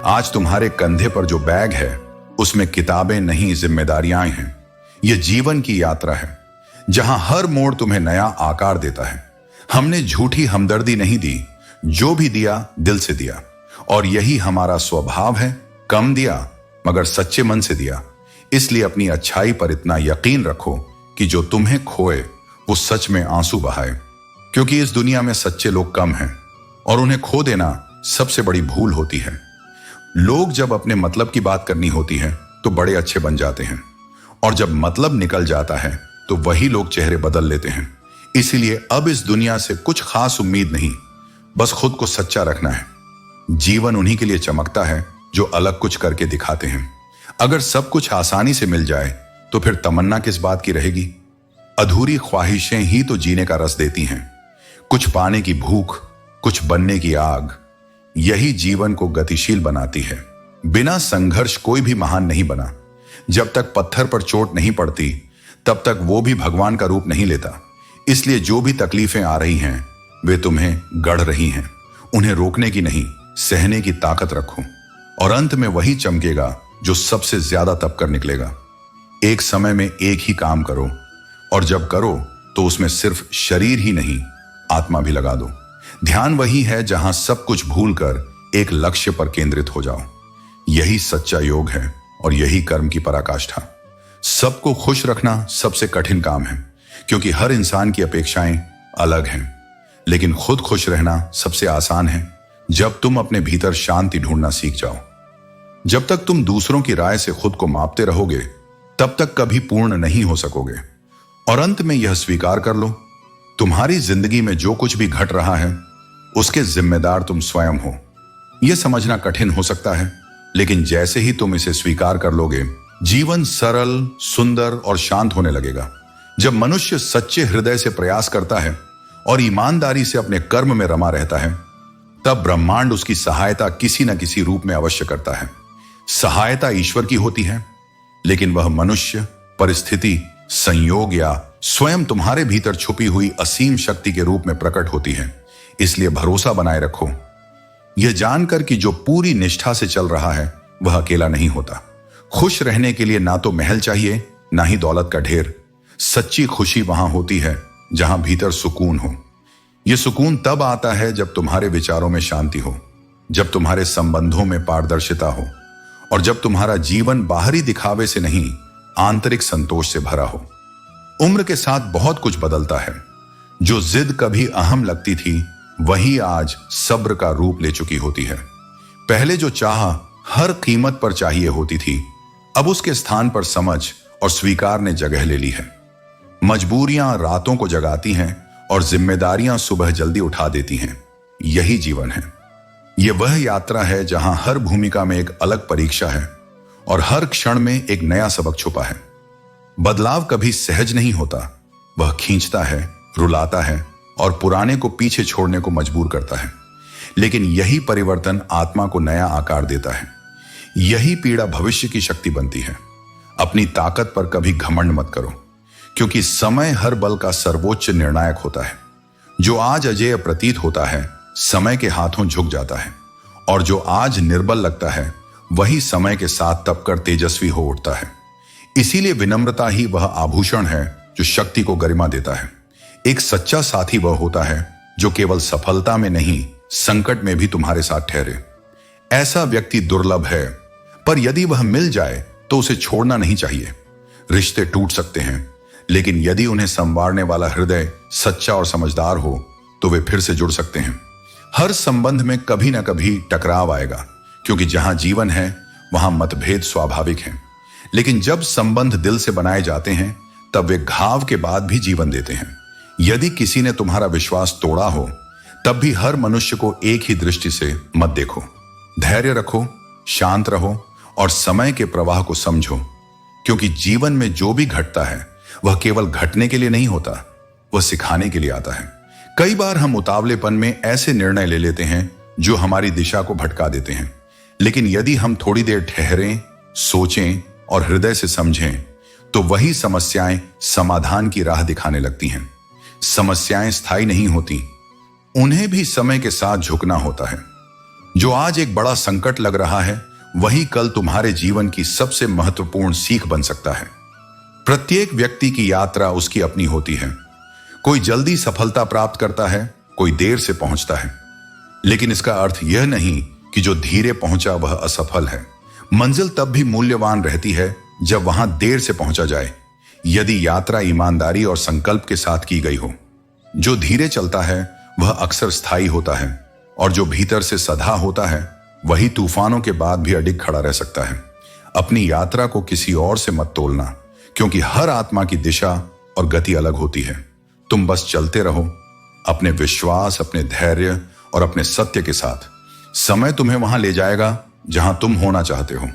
आज तुम्हारे कंधे पर जो बैग है उसमें किताबें नहीं जिम्मेदारियां हैं। यह जीवन की यात्रा है जहां हर मोड़ तुम्हें नया आकार देता है। हमने झूठी हमदर्दी नहीं दी, जो भी दिया दिल से दिया, और यही हमारा स्वभाव है, कम दिया मगर सच्चे मन से दिया। इसलिए अपनी अच्छाई पर इतना यकीन रखो कि जो तुम्हें खोए वो सच में आंसू बहाए, क्योंकि इस दुनिया में सच्चे लोग कम हैं और उन्हें खो देना सबसे बड़ी भूल होती है। लोग जब अपने मतलब की बात करनी होती है तो बड़े अच्छे बन जाते हैं, और जब मतलब निकल जाता है तो वही लोग चेहरे बदल लेते हैं। इसीलिए अब इस दुनिया से कुछ खास उम्मीद नहीं, बस खुद को सच्चा रखना है। जीवन उन्हीं के लिए चमकता है जो अलग कुछ करके दिखाते हैं। अगर सब कुछ आसानी से मिल जाए तो फिर तमन्ना किस बात की रहेगी। अधूरी ख्वाहिशें ही तो जीने का रस देती हैं। कुछ पाने की भूख, कुछ बनने की आग, यही जीवन को गतिशील बनाती है। बिना संघर्ष कोई भी महान नहीं बना। जब तक पत्थर पर चोट नहीं पड़ती तब तक वो भी भगवान का रूप नहीं लेता। इसलिए जो भी तकलीफें आ रही हैं वे तुम्हें गढ़ रही हैं। उन्हें रोकने की नहीं, सहने की ताकत रखो, और अंत में वही चमकेगा जो सबसे ज्यादा तप कर निकलेगा। एक समय में एक ही काम करो, और जब करो तो उसमें सिर्फ शरीर ही नहीं आत्मा भी लगा दो। ध्यान वही है जहां सब कुछ भूलकर एक लक्ष्य पर केंद्रित हो जाओ। यही सच्चा योग है और यही कर्म की पराकाष्ठा। सबको खुश रखना सबसे कठिन काम है, क्योंकि हर इंसान की अपेक्षाएं अलग हैं। लेकिन खुद खुश रहना सबसे आसान है जब तुम अपने भीतर शांति ढूंढना सीख जाओ। जब तक तुम दूसरों की राय से खुद को मापते रहोगे तब तक कभी पूर्ण नहीं हो सकोगे। और अंत में यह स्वीकार कर लो, तुम्हारी जिंदगी में जो कुछ भी घट रहा है उसके जिम्मेदार तुम स्वयं हो। यह समझना कठिन हो सकता है, लेकिन जैसे ही तुम इसे स्वीकार कर लोगे, जीवन सरल, सुंदर और शांत होने लगेगा। जब मनुष्य सच्चे हृदय से प्रयास करता है और ईमानदारी से अपने कर्म में रमा रहता है, तब ब्रह्मांड उसकी सहायता किसी न किसी रूप में अवश्य करता है। सहायता ईश्वर की होती है, लेकिन वह मनुष्य, परिस्थिति, संयोग या स्वयं तुम्हारे भीतर छुपी हुई असीम शक्ति के रूप में प्रकट होती है। इसलिए भरोसा बनाए रखो, यह जानकर कि जो पूरी निष्ठा से चल रहा है वह अकेला नहीं होता। खुश रहने के लिए ना तो महल चाहिए ना ही दौलत का ढेर। सच्ची खुशी वहां होती है जहां भीतर सुकून हो। यह सुकून तब आता है जब तुम्हारे विचारों में शांति हो, जब तुम्हारे संबंधों में पारदर्शिता हो, और जब तुम्हारा जीवन बाहरी दिखावे से नहीं आंतरिक संतोष से भरा हो। उम्र के साथ बहुत कुछ बदलता है। जो जिद कभी अहम लगती थी वही आज सब्र का रूप ले चुकी होती है। पहले जो चाह हर कीमत पर चाहिए होती थी, अब उसके स्थान पर समझ और स्वीकार ने जगह ले ली है। मजबूरियां रातों को जगाती हैं और जिम्मेदारियां सुबह जल्दी उठा देती हैं। यही जीवन है। यह वह यात्रा है जहां हर भूमिका में एक अलग परीक्षा है और हर क्षण में एक नया सबक छुपा है। बदलाव कभी सहज नहीं होता, वह खींचता है, रुलाता है और पुराने को पीछे छोड़ने को मजबूर करता है। लेकिन यही परिवर्तन आत्मा को नया आकार देता है। यही पीड़ा भविष्य की शक्ति बनती है। अपनी ताकत पर कभी घमंड मत करो, क्योंकि समय हर बल का सर्वोच्च निर्णायक होता है। जो आज अजेय प्रतीत होता है समय के हाथों झुक जाता है, और जो आज निर्बल लगता है वही समय के साथ तपकर तेजस्वी हो उठता है। इसीलिए विनम्रता ही वह आभूषण है जो शक्ति को गरिमा देता है। एक सच्चा साथी वह होता है जो केवल सफलता में नहीं संकट में भी तुम्हारे साथ ठहरे। ऐसा व्यक्ति दुर्लभ है, पर यदि वह मिल जाए तो उसे छोड़ना नहीं चाहिए। रिश्ते टूट सकते हैं, लेकिन यदि उन्हें संवारने वाला हृदय सच्चा और समझदार हो तो वे फिर से जुड़ सकते हैं। हर संबंध में कभी ना कभी टकराव आएगा, क्योंकि जहां जीवन है वहां मतभेद स्वाभाविक है। लेकिन जब संबंध दिल से बनाए जाते हैं तब वे घाव के बाद भी जीवन देते हैं। यदि किसी ने तुम्हारा विश्वास तोड़ा हो तब भी हर मनुष्य को एक ही दृष्टि से मत देखो। धैर्य रखो, शांत रहो और समय के प्रवाह को समझो, क्योंकि जीवन में जो भी घटता है वह केवल घटने के लिए नहीं होता, वह सिखाने के लिए आता है। कई बार हम उतावलेपन में ऐसे निर्णय ले लेते हैं जो हमारी दिशा को भटका देते हैं, लेकिन यदि हम थोड़ी देर ठहरें, सोचें और हृदय से समझें तो वही समस्याएं समाधान की राह दिखाने लगती हैं। समस्याएं स्थायी नहीं होती, उन्हें भी समय के साथ झुकना होता है। जो आज एक बड़ा संकट लग रहा है, वही कल तुम्हारे जीवन की सबसे महत्वपूर्ण सीख बन सकता है। प्रत्येक व्यक्ति की यात्रा उसकी अपनी होती है। कोई जल्दी सफलता प्राप्त करता है, कोई देर से पहुंचता है, लेकिन इसका अर्थ यह नहीं कि जो धीरे पहुंचा वह असफल है। मंजिल तब भी मूल्यवान रहती है जब वहां देर से पहुंचा जाए, यदि यात्रा ईमानदारी और संकल्प के साथ की गई हो। जो धीरे चलता है वह अक्सर स्थायी होता है, और जो भीतर से सधा होता है वही तूफानों के बाद भी अडिग खड़ा रह सकता है। अपनी यात्रा को किसी और से मत तोलना, क्योंकि हर आत्मा की दिशा और गति अलग होती है। तुम बस चलते रहो, अपने विश्वास, अपने धैर्य और अपने सत्य के साथ। समय तुम्हें वहां ले जाएगा जहां तुम होना चाहते हो,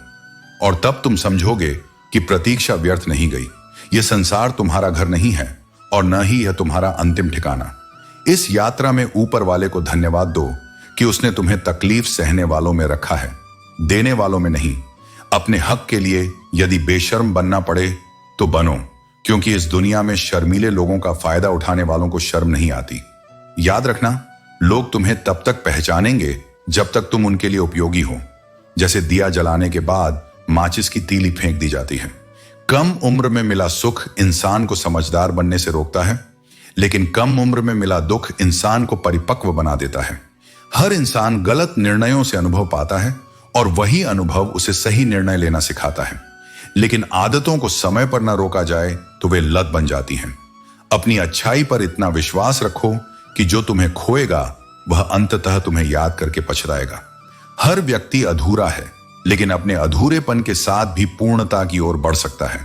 और तब तुम समझोगे कि प्रतीक्षा व्यर्थ नहीं गई। यह संसार तुम्हारा घर नहीं है, और न ही यह तुम्हारा अंतिम ठिकाना। इस यात्रा में ऊपर वाले को धन्यवाद दो कि उसने तुम्हें तकलीफ सहने वालों में रखा है, देने वालों में नहीं। अपने हक के लिए यदि बेशर्म बनना पड़े तो बनो, क्योंकि इस दुनिया में शर्मीले लोगों का फायदा उठाने वालों को शर्म नहीं आती। याद रखना, लोग तुम्हें तब तक पहचानेंगे जब तक तुम उनके लिए उपयोगी हो। जैसे दिया जलाने के बाद माचिस की तीली फेंक दी जाती है। कम उम्र में मिला सुख इंसान को समझदार बनने से रोकता है, लेकिन कम उम्र में मिला दुख इंसान को परिपक्व बना देता है। हर इंसान गलत निर्णयों से अनुभव पाता है, और वही अनुभव उसे सही निर्णय लेना सिखाता है। लेकिन आदतों को समय पर न रोका जाए तो वे लत बन जाती हैं। अपनी अच्छाई पर इतना विश्वास रखो कि जो तुम्हें खोएगा वह अंततः तुम्हें याद करके पछताएगा। हर व्यक्ति अधूरा है, लेकिन अपने अधूरेपन के साथ भी पूर्णता की ओर बढ़ सकता है।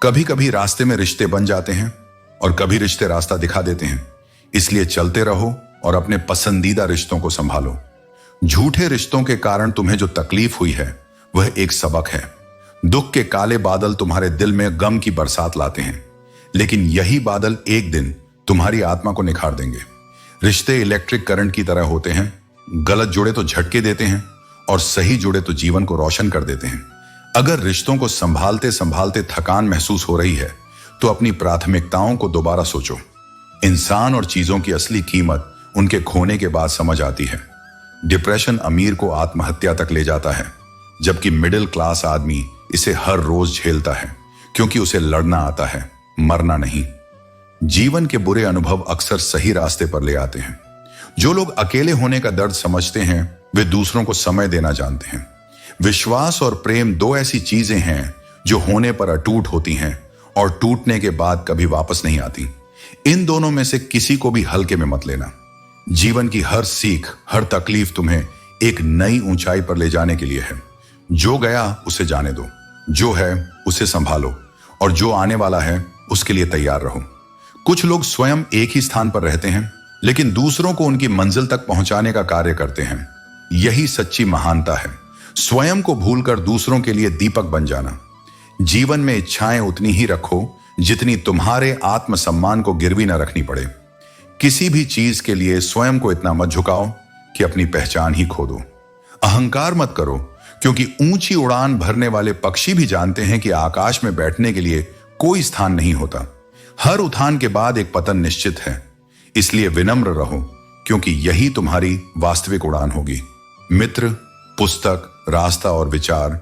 कभी कभी रास्ते में रिश्ते बन जाते हैं, और कभी रिश्ते रास्ता दिखा देते हैं। इसलिए चलते रहो और अपने पसंदीदा रिश्तों को संभालो। झूठे रिश्तों के कारण तुम्हें जो तकलीफ हुई है वह एक सबक है। दुख के काले बादल तुम्हारे दिल में गम की बरसात लाते हैं, लेकिन यही बादल एक दिन तुम्हारी आत्मा को निखार देंगे। रिश्ते इलेक्ट्रिक करंट की तरह होते हैं, गलत जुड़े तो झटके देते हैं, और सही जुड़े तो जीवन को रोशन कर देते हैं। अगर रिश्तों को संभालते संभालते थकान महसूस हो रही है, तो अपनी प्राथमिकताओं को दोबारा सोचो। इंसान और चीजों की असली कीमत उनके खोने के बाद समझ आती है। डिप्रेशन अमीर को आत्महत्या तक ले जाता है, जबकि मिडिल क्लास आदमी इसे हर रोज झेलता है, क्योंकि उसे लड़ना आता है, मरना नहीं। जीवन के बुरे अनुभव अक्सर सही रास्ते पर ले आते हैं। जो लोग अकेले होने का दर्द समझते हैं, वे दूसरों को समय देना जानते हैं। विश्वास और प्रेम दो ऐसी चीजें हैं जो होने पर अटूट होती हैं और टूटने के बाद कभी वापस नहीं आती। इन दोनों में से किसी को भी हल्के में मत लेना। जीवन की हर सीख, हर तकलीफ तुम्हें एक नई ऊंचाई पर ले जाने के लिए है। जो गया उसे जाने दो, जो है उसे संभालो, और जो आने वाला है उसके लिए तैयार रहो। कुछ लोग स्वयं एक ही स्थान पर रहते हैं, लेकिन दूसरों को उनकी मंजिल तक पहुंचाने का कार्य करते हैं। यही सच्ची महानता है, स्वयं को भूलकर दूसरों के लिए दीपक बन जाना। जीवन में इच्छाएं उतनी ही रखो जितनी तुम्हारे आत्मसम्मान को गिरवी न रखनी पड़े। किसी भी चीज के लिए स्वयं को इतना मत झुकाओ कि अपनी पहचान ही खो दो। अहंकार मत करो, क्योंकि ऊंची उड़ान भरने वाले पक्षी भी जानते हैं कि आकाश में बैठने के लिए कोई स्थान नहीं होता। हर उठान के बाद एक पतन निश्चित है। इसलिए विनम्र रहो, क्योंकि यही तुम्हारी वास्तविक उड़ान होगी। मित्र, पुस्तक, रास्ता और विचार,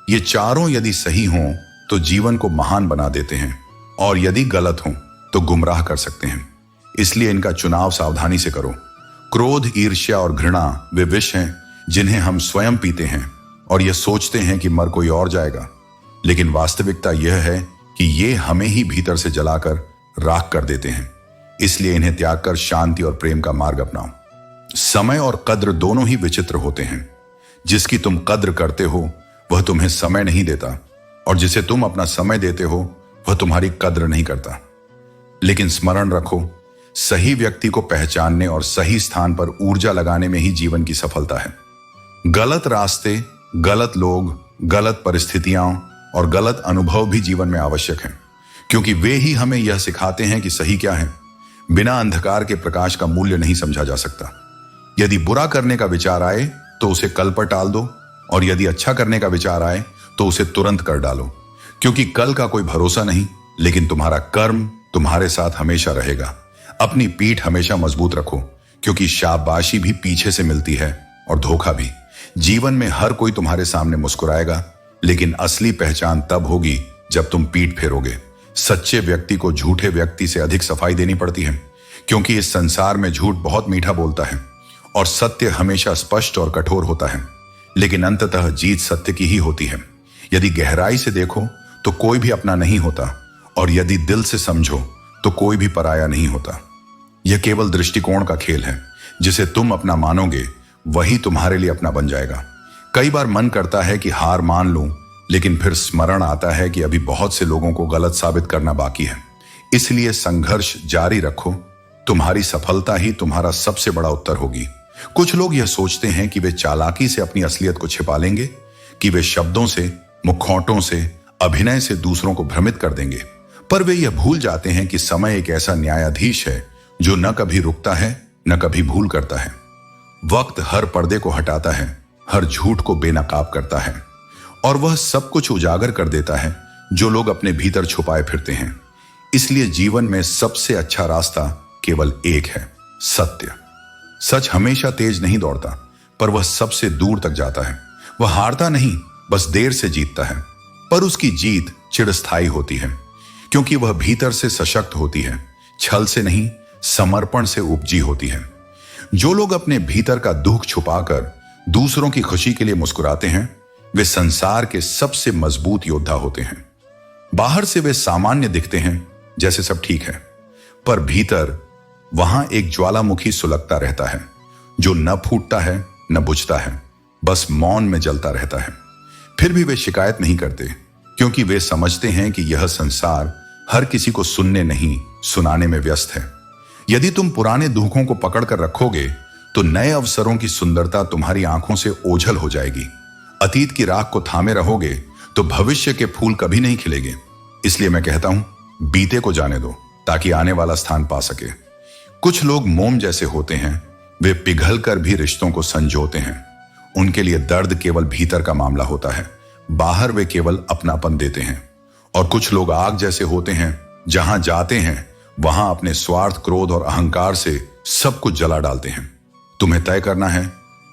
ये चारों यदि सही हों तो जीवन को महान बना देते हैं, और यदि गलत हों तो गुमराह कर सकते हैं। इसलिए इनका चुनाव सावधानी से करो। क्रोध, ईर्ष्या और घृणा वे विष हैं जिन्हें हम स्वयं पीते हैं, और यह सोचते हैं कि मर कोई और जाएगा। लेकिन वास्तविकता यह है कि ये हमें ही भीतर से जलाकर राख कर देते हैं। इसलिए इन्हें त्याग कर शांति और प्रेम का मार्ग अपनाओ। समय और कद्र दोनों ही विचित्र होते हैं। जिसकी तुम कद्र करते हो वह तुम्हें समय नहीं देता, और जिसे तुम अपना समय देते हो वह तुम्हारी कद्र नहीं करता। लेकिन स्मरण रखो, सही व्यक्ति को पहचानने और सही स्थान पर ऊर्जा लगाने में ही जीवन की सफलता है। गलत रास्ते, गलत लोग, गलत परिस्थितियां और गलत अनुभव भी जीवन में आवश्यक हैं, क्योंकि वे ही हमें यह सिखाते हैं कि सही क्या है। बिना अंधकार के प्रकाश का मूल्य नहीं समझा जा सकता। यदि बुरा करने का विचार आए तो उसे कल पर टाल दो, और यदि अच्छा करने का विचार आए तो उसे तुरंत कर डालो, क्योंकि कल का कोई भरोसा नहीं, लेकिन तुम्हारा कर्म तुम्हारे साथ हमेशा रहेगा। अपनी पीठ हमेशा मजबूत रखो, क्योंकि शाबाशी भी पीछे से मिलती है, और धोखा भी। जीवन में हर कोई तुम्हारे सामने मुस्कुराएगा, लेकिन असली पहचान तब होगी जब तुम पीठ फेरोगे। सच्चे व्यक्ति को झूठे व्यक्ति से अधिक सफाई देनी पड़ती है, क्योंकि इस संसार में झूठ बहुत मीठा बोलता है और सत्य हमेशा स्पष्ट और कठोर होता है। लेकिन अंततः जीत सत्य की ही होती है। यदि गहराई से देखो तो कोई भी अपना नहीं होता, और यदि दिल से समझो तो कोई भी पराया नहीं होता। यह केवल दृष्टिकोण का खेल है। जिसे तुम अपना मानोगे वही तुम्हारे लिए अपना बन जाएगा। कई बार मन करता है कि हार मान लूं, लेकिन फिर स्मरण आता है कि अभी बहुत से लोगों को गलत साबित करना बाकी है। इसलिए संघर्ष जारी रखो। तुम्हारी सफलता ही तुम्हारा सबसे बड़ा उत्तर होगी। कुछ लोग यह सोचते हैं कि वे चालाकी से अपनी असलियत को छिपा लेंगे, कि वे शब्दों से, मुखौटों से, अभिनय से दूसरों को भ्रमित कर देंगे। पर वे यह भूल जाते हैं कि समय एक ऐसा न्यायाधीश है जो न कभी रुकता है न कभी भूल करता है। वक्त हर पर्दे को हटाता है, हर झूठ को बेनकाब करता है, और वह सब कुछ उजागर कर देता है जो लोग अपने भीतर छुपाए फिरते हैं। इसलिए जीवन में सबसे अच्छा रास्ता केवल एक है, सत्य। सच हमेशा तेज नहीं दौड़ता, पर वह सबसे दूर तक जाता है। वह हारता नहीं, बस देर से जीतता है। पर उसकी जीत चिरस्थायी होती है, क्योंकि वह भीतर से सशक्त होती है, छल से नहीं, समर्पण से उपजी होती है। जो लोग अपने भीतर का दुख छुपाकर दूसरों की खुशी के लिए मुस्कुराते हैं, वे संसार के सबसे मजबूत योद्धा होते हैं। बाहर से वे सामान्य दिखते हैं, जैसे सब ठीक है, पर भीतर वहां एक ज्वालामुखी सुलगता रहता है, जो न फूटता है न बुझता है, बस मौन में जलता रहता है। फिर भी वे शिकायत नहीं करते, क्योंकि वे समझते हैं कि यह संसार हर किसी को सुनने नहीं, सुनाने में व्यस्त है। यदि तुम पुराने दुखों को पकड़ कर रखोगे तो नए अवसरों की सुंदरता तुम्हारी आंखों से ओझल हो जाएगी। अतीत की राख को थामे रहोगे तो भविष्य के फूल कभी नहीं खिलेंगे। इसलिए मैं कहता हूं, बीते को जाने दो, ताकि आने वाला स्थान पा सके। कुछ लोग मोम जैसे होते हैं, वे पिघल कर भी रिश्तों को संजोते हैं। उनके लिए दर्द केवल भीतर का मामला होता है, बाहर वे केवल अपनापन देते हैं। और कुछ लोग आग जैसे होते हैं, जहां जाते हैं वहां अपने स्वार्थ, क्रोध और अहंकार से सब कुछ जला डालते हैं। तुम्हें तय करना है,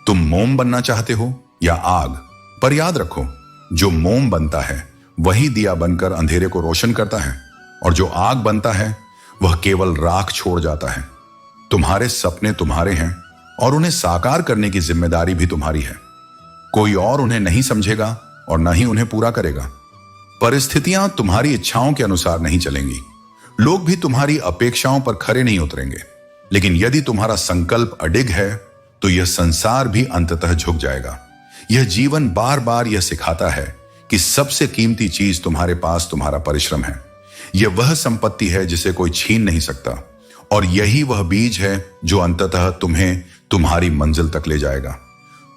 तुम मोम बनना चाहते हो या आग। पर याद रखो, जो मोम बनता है वही दिया बनकर अंधेरे को रोशन करता है, और जो आग बनता है वह केवल राख छोड़ जाता है। तुम्हारे सपने तुम्हारे हैं, और उन्हें साकार करने की जिम्मेदारी भी तुम्हारी है। कोई और उन्हें नहीं समझेगा और न ही उन्हें पूरा करेगा। परिस्थितियां तुम्हारी इच्छाओं के अनुसार नहीं चलेंगी, लोग भी तुम्हारी अपेक्षाओं पर खरे नहीं उतरेंगे। लेकिन यदि तुम्हारा संकल्प अडिग है तो यह संसार भी अंततः झुक जाएगा। यह जीवन बार बार यह सिखाता है कि सबसे कीमती चीज तुम्हारे पास तुम्हारा परिश्रम है। यह वह संपत्ति है जिसे कोई छीन नहीं सकता, और यही वह बीज है जो अंततः तुम्हें तुम्हारी मंजिल तक ले जाएगा।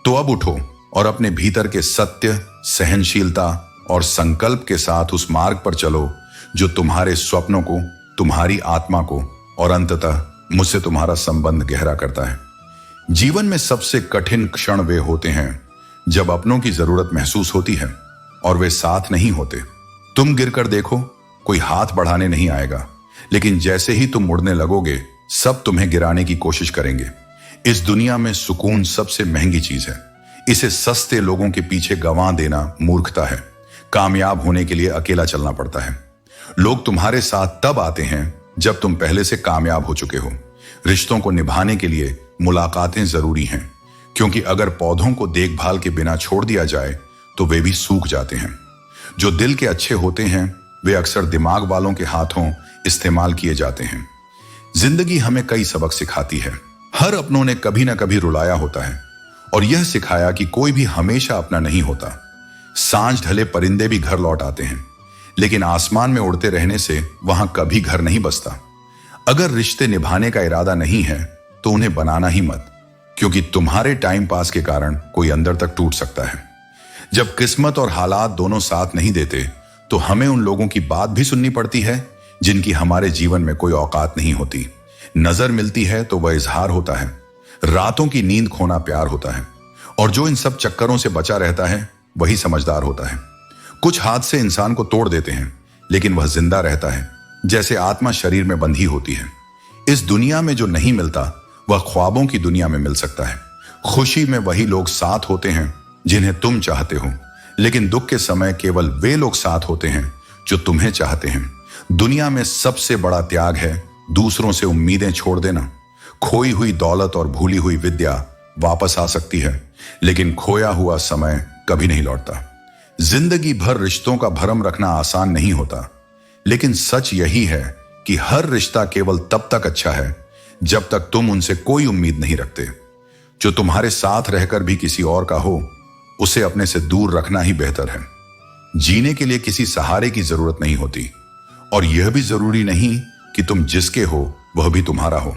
तो अब उठो और अपने भीतर के सत्य, सहनशीलता और संकल्प के साथ उस मार्ग पर चलो जो तुम्हारे स्वप्नों को, तुम्हारी आत्मा को और अंततः मुझसे तुम्हारा संबंध गहरा करता है। जीवन में सबसे कठिन क्षण वे होते हैं जब अपनों की जरूरत महसूस होती है और वे साथ नहीं होते। तुम गिरकर देखो, कोई हाथ बढ़ाने नहीं आएगा, लेकिन जैसे ही तुम मुड़ने लगोगे सब तुम्हें गिराने की कोशिश करेंगे। इस दुनिया में सुकून सबसे महंगी चीज है। इसे सस्ते लोगों के पीछे गंवा देना मूर्खता है। कामयाब होने के लिए अकेला चलना पड़ता है। लोग तुम्हारे साथ तब आते हैं जब तुम पहले से कामयाब हो चुके हो। रिश्तों को निभाने के लिए मुलाकातें जरूरी हैं, क्योंकि अगर पौधों को देखभाल के बिना छोड़ दिया जाए तो वे भी सूख जाते हैं। जो दिल के अच्छे होते हैं वे अक्सर दिमाग वालों के हाथों इस्तेमाल किए जाते हैं। जिंदगी हमें कई सबक सिखाती है। हर अपनों ने कभी ना कभी रुलाया होता है और यह सिखाया कि कोई भी हमेशा अपना नहीं होता। सांझ ढले परिंदे भी घर लौट आते हैं, लेकिन आसमान में उड़ते रहने से वहां कभी घर नहीं बसता। अगर रिश्ते निभाने का इरादा नहीं है तो उन्हें बनाना ही मत, क्योंकि तुम्हारे टाइम पास के कारण कोई अंदर तक टूट सकता है। जब किस्मत और हालात दोनों साथ नहीं देते तो हमें उन लोगों की बात भी सुननी पड़ती है जिनकी हमारे जीवन में कोई औकात नहीं होती। नजर मिलती है तो वह इजहार होता है, रातों की नींद खोना प्यार होता है, और जो इन सब चक्करों से बचा रहता है वही समझदार होता है। कुछ हादसे इंसान को तोड़ देते हैं, लेकिन वह जिंदा रहता है, जैसे आत्मा शरीर में बंधी होती है। इस दुनिया में जो नहीं मिलता वह ख्वाबों की दुनिया में मिल सकता है। खुशी में वही लोग साथ होते हैं जिन्हें तुम चाहते हो, लेकिन दुख के समय केवल वे लोग साथ होते हैं जो तुम्हें चाहते हैं। दुनिया में सबसे बड़ा त्याग है दूसरों से उम्मीदें छोड़ देना। खोई हुई दौलत और भूली हुई विद्या वापस आ सकती है, लेकिन खोया हुआ समय कभी नहीं लौटता। जिंदगी भर रिश्तों का भरम रखना आसान नहीं होता, लेकिन सच यही है कि हर रिश्ता केवल तब तक अच्छा है जब तक तुम उनसे कोई उम्मीद नहीं रखते। जो तुम्हारे साथ रहकर भी किसी और का हो, उसे अपने से दूर रखना ही बेहतर है। जीने के लिए किसी सहारे की जरूरत नहीं होती, और यह भी जरूरी नहीं कि तुम जिसके हो वह भी तुम्हारा हो।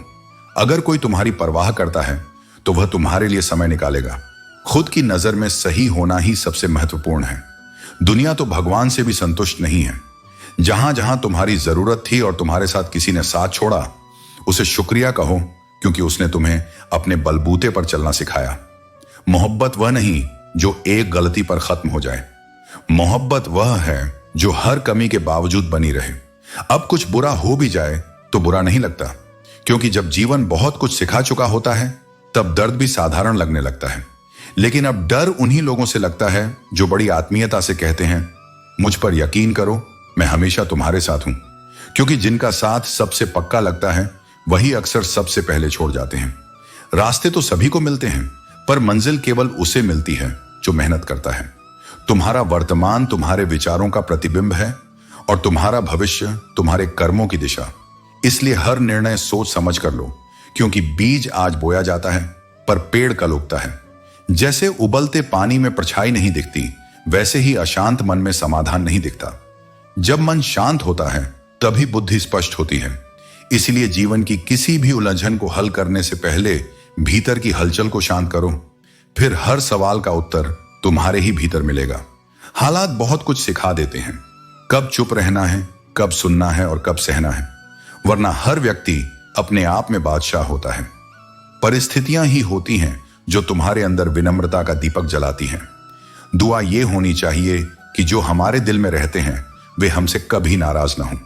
अगर कोई तुम्हारी परवाह करता है तो वह तुम्हारे लिए समय निकालेगा। खुद की नजर में सही होना ही सबसे महत्वपूर्ण है। दुनिया तो भगवान से भी संतुष्ट नहीं है। जहां जहां तुम्हारी जरूरत थी और तुम्हारे साथ किसी ने साथ छोड़ा, उसे शुक्रिया कहो, क्योंकि उसने तुम्हें अपने बलबूते पर चलना सिखाया। मोहब्बत वह नहीं जो एक गलती पर खत्म हो जाए। मोहब्बत वह है जो हर कमी के बावजूद बनी रहे। अब कुछ बुरा हो भी जाए तो बुरा नहीं लगता, क्योंकि जब जीवन बहुत कुछ सिखा चुका होता है तब दर्द भी साधारण लगने लगता है। लेकिन अब डर उन्हीं लोगों से लगता है जो बड़ी आत्मीयता से कहते हैं, मुझ पर यकीन करो, मैं हमेशा तुम्हारे साथ हूं। क्योंकि जिनका साथ सबसे पक्का लगता है वही अक्सर सबसे पहले छोड़ जाते हैं। रास्ते तो सभी को मिलते हैं, पर मंजिल केवल उसे मिलती है जो मेहनत करता है। तुम्हारा वर्तमान तुम्हारे विचारों का प्रतिबिंब है, और तुम्हारा भविष्य तुम्हारे कर्मों की दिशा। इसलिए हर निर्णय सोच समझ कर लो, क्योंकि बीज आज बोया जाता है पर पेड़ कल उगता है। जैसे उबलते पानी में परछाई नहीं दिखती, वैसे ही अशांत मन में समाधान नहीं दिखता। जब मन शांत होता है तभी बुद्धि स्पष्ट होती है। इसलिए जीवन की किसी भी उलझन को हल करने से पहले भीतर की हलचल को शांत करो, फिर हर सवाल का उत्तर तुम्हारे ही भीतर मिलेगा। हालात बहुत कुछ सिखा देते हैं, कब चुप रहना है, कब सुनना है और कब सहना है, वरना हर व्यक्ति अपने आप में बादशाह होता है। परिस्थितियां ही होती हैं जो तुम्हारे अंदर विनम्रता का दीपक जलाती हैं। दुआ यह होनी चाहिए कि जो हमारे दिल में रहते हैं वे हमसे कभी नाराज ना हो,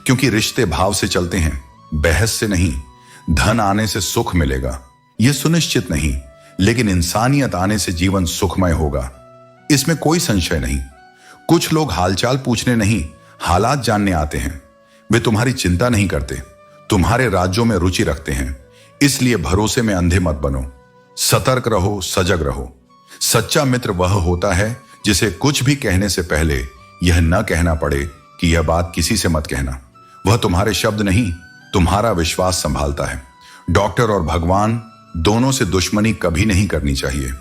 क्योंकि रिश्ते भाव से चलते हैं, बहस से नहीं। धन आने से सुख मिलेगा यह सुनिश्चित नहीं, लेकिन इंसानियत आने से जीवन सुखमय होगा, इसमें कोई संशय नहीं। कुछ लोग हालचाल पूछने नहीं, हालात जानने आते हैं। वे तुम्हारी चिंता नहीं करते, तुम्हारे राज्यों में रुचि रखते हैं। इसलिए भरोसे में अंधे मत बनो, सतर्क रहो, सजग रहो। सच्चा मित्र वह होता है जिसे कुछ भी कहने से पहले यह न कहना पड़े कि यह बात किसी से मत कहना। वह तुम्हारे शब्द नहीं, तुम्हारा विश्वास संभालता है। डॉक्टर और भगवान दोनों से दुश्मनी कभी नहीं करनी चाहिए।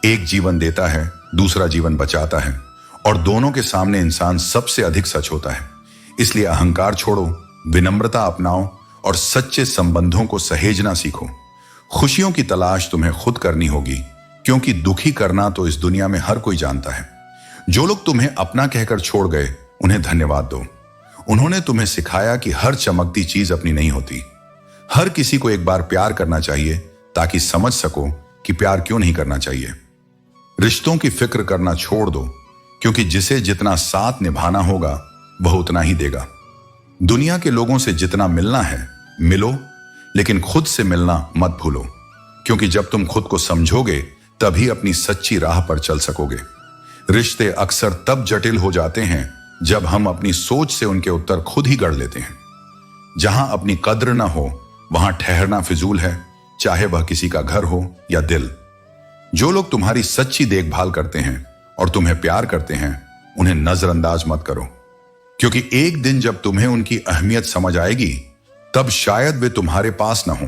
एक जीवन देता है, दूसरा जीवन बचाता है, और दोनों के सामने इंसान सबसे अधिक सच होता है। इसलिए अहंकार छोड़ो, विनम्रता अपनाओ और सच्चे संबंधों को सहेजना सीखो। खुशियों की तलाश तुम्हें खुद करनी होगी, क्योंकि दुखी करना तो इस दुनिया में हर कोई जानता है। जो लोग तुम्हें अपना कहकर छोड़ गए, उन्हें धन्यवाद दो। उन्होंने तुम्हें सिखाया कि हर चमकती चीज अपनी नहीं होती। हर किसी को एक बार प्यार करना चाहिए, ताकि समझ सको कि प्यार क्यों नहीं करना चाहिए। रिश्तों की फिक्र करना छोड़ दो, क्योंकि जिसे जितना साथ निभाना होगा वह उतना ही देगा। दुनिया के लोगों से जितना मिलना है मिलो, लेकिन खुद से मिलना मत भूलो, क्योंकि जब तुम खुद को समझोगे तभी अपनी सच्ची राह पर चल सकोगे। रिश्ते अक्सर तब जटिल हो जाते हैं जब हम अपनी सोच से उनके उत्तर खुद ही गढ़ लेते हैं। जहां अपनी कद्र ना हो वहां ठहरना फिजूल है, चाहे वह किसी का घर हो या दिल। जो लोग तुम्हारी सच्ची देखभाल करते हैं और तुम्हें प्यार करते हैं, उन्हें नजरअंदाज मत करो, क्योंकि एक दिन जब तुम्हें उनकी अहमियत समझ आएगी तब शायद वे तुम्हारे पास ना हो।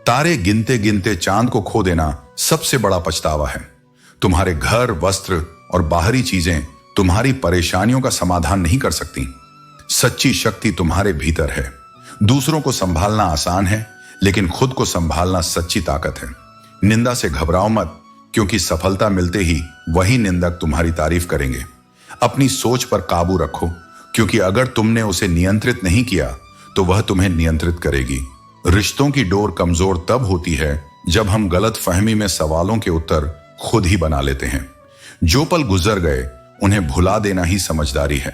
तारे गिनते गिनते चांद को खो देना सबसे बड़ा पछतावा है। तुम्हारे घर, वस्त्र और बाहरी चीजें तुम्हारी परेशानियों का समाधान नहीं कर सकती। सच्ची शक्ति तुम्हारे भीतर है। दूसरों को संभालना आसान है, लेकिन खुद को संभालना सच्ची ताकत है। निंदा से घबराओ मत, क्योंकि सफलता मिलते ही वही निंदक तुम्हारी तारीफ करेंगे। अपनी सोच पर काबू रखो, क्योंकि अगर तुमने उसे नियंत्रित नहीं किया तो वह तुम्हें नियंत्रित करेगी। रिश्तों की डोर कमजोर तब होती है जब हम गलत फहमी में सवालों के उत्तर खुद ही बना लेते हैं। जो पल गुजर गए उन्हें भुला देना ही समझदारी है।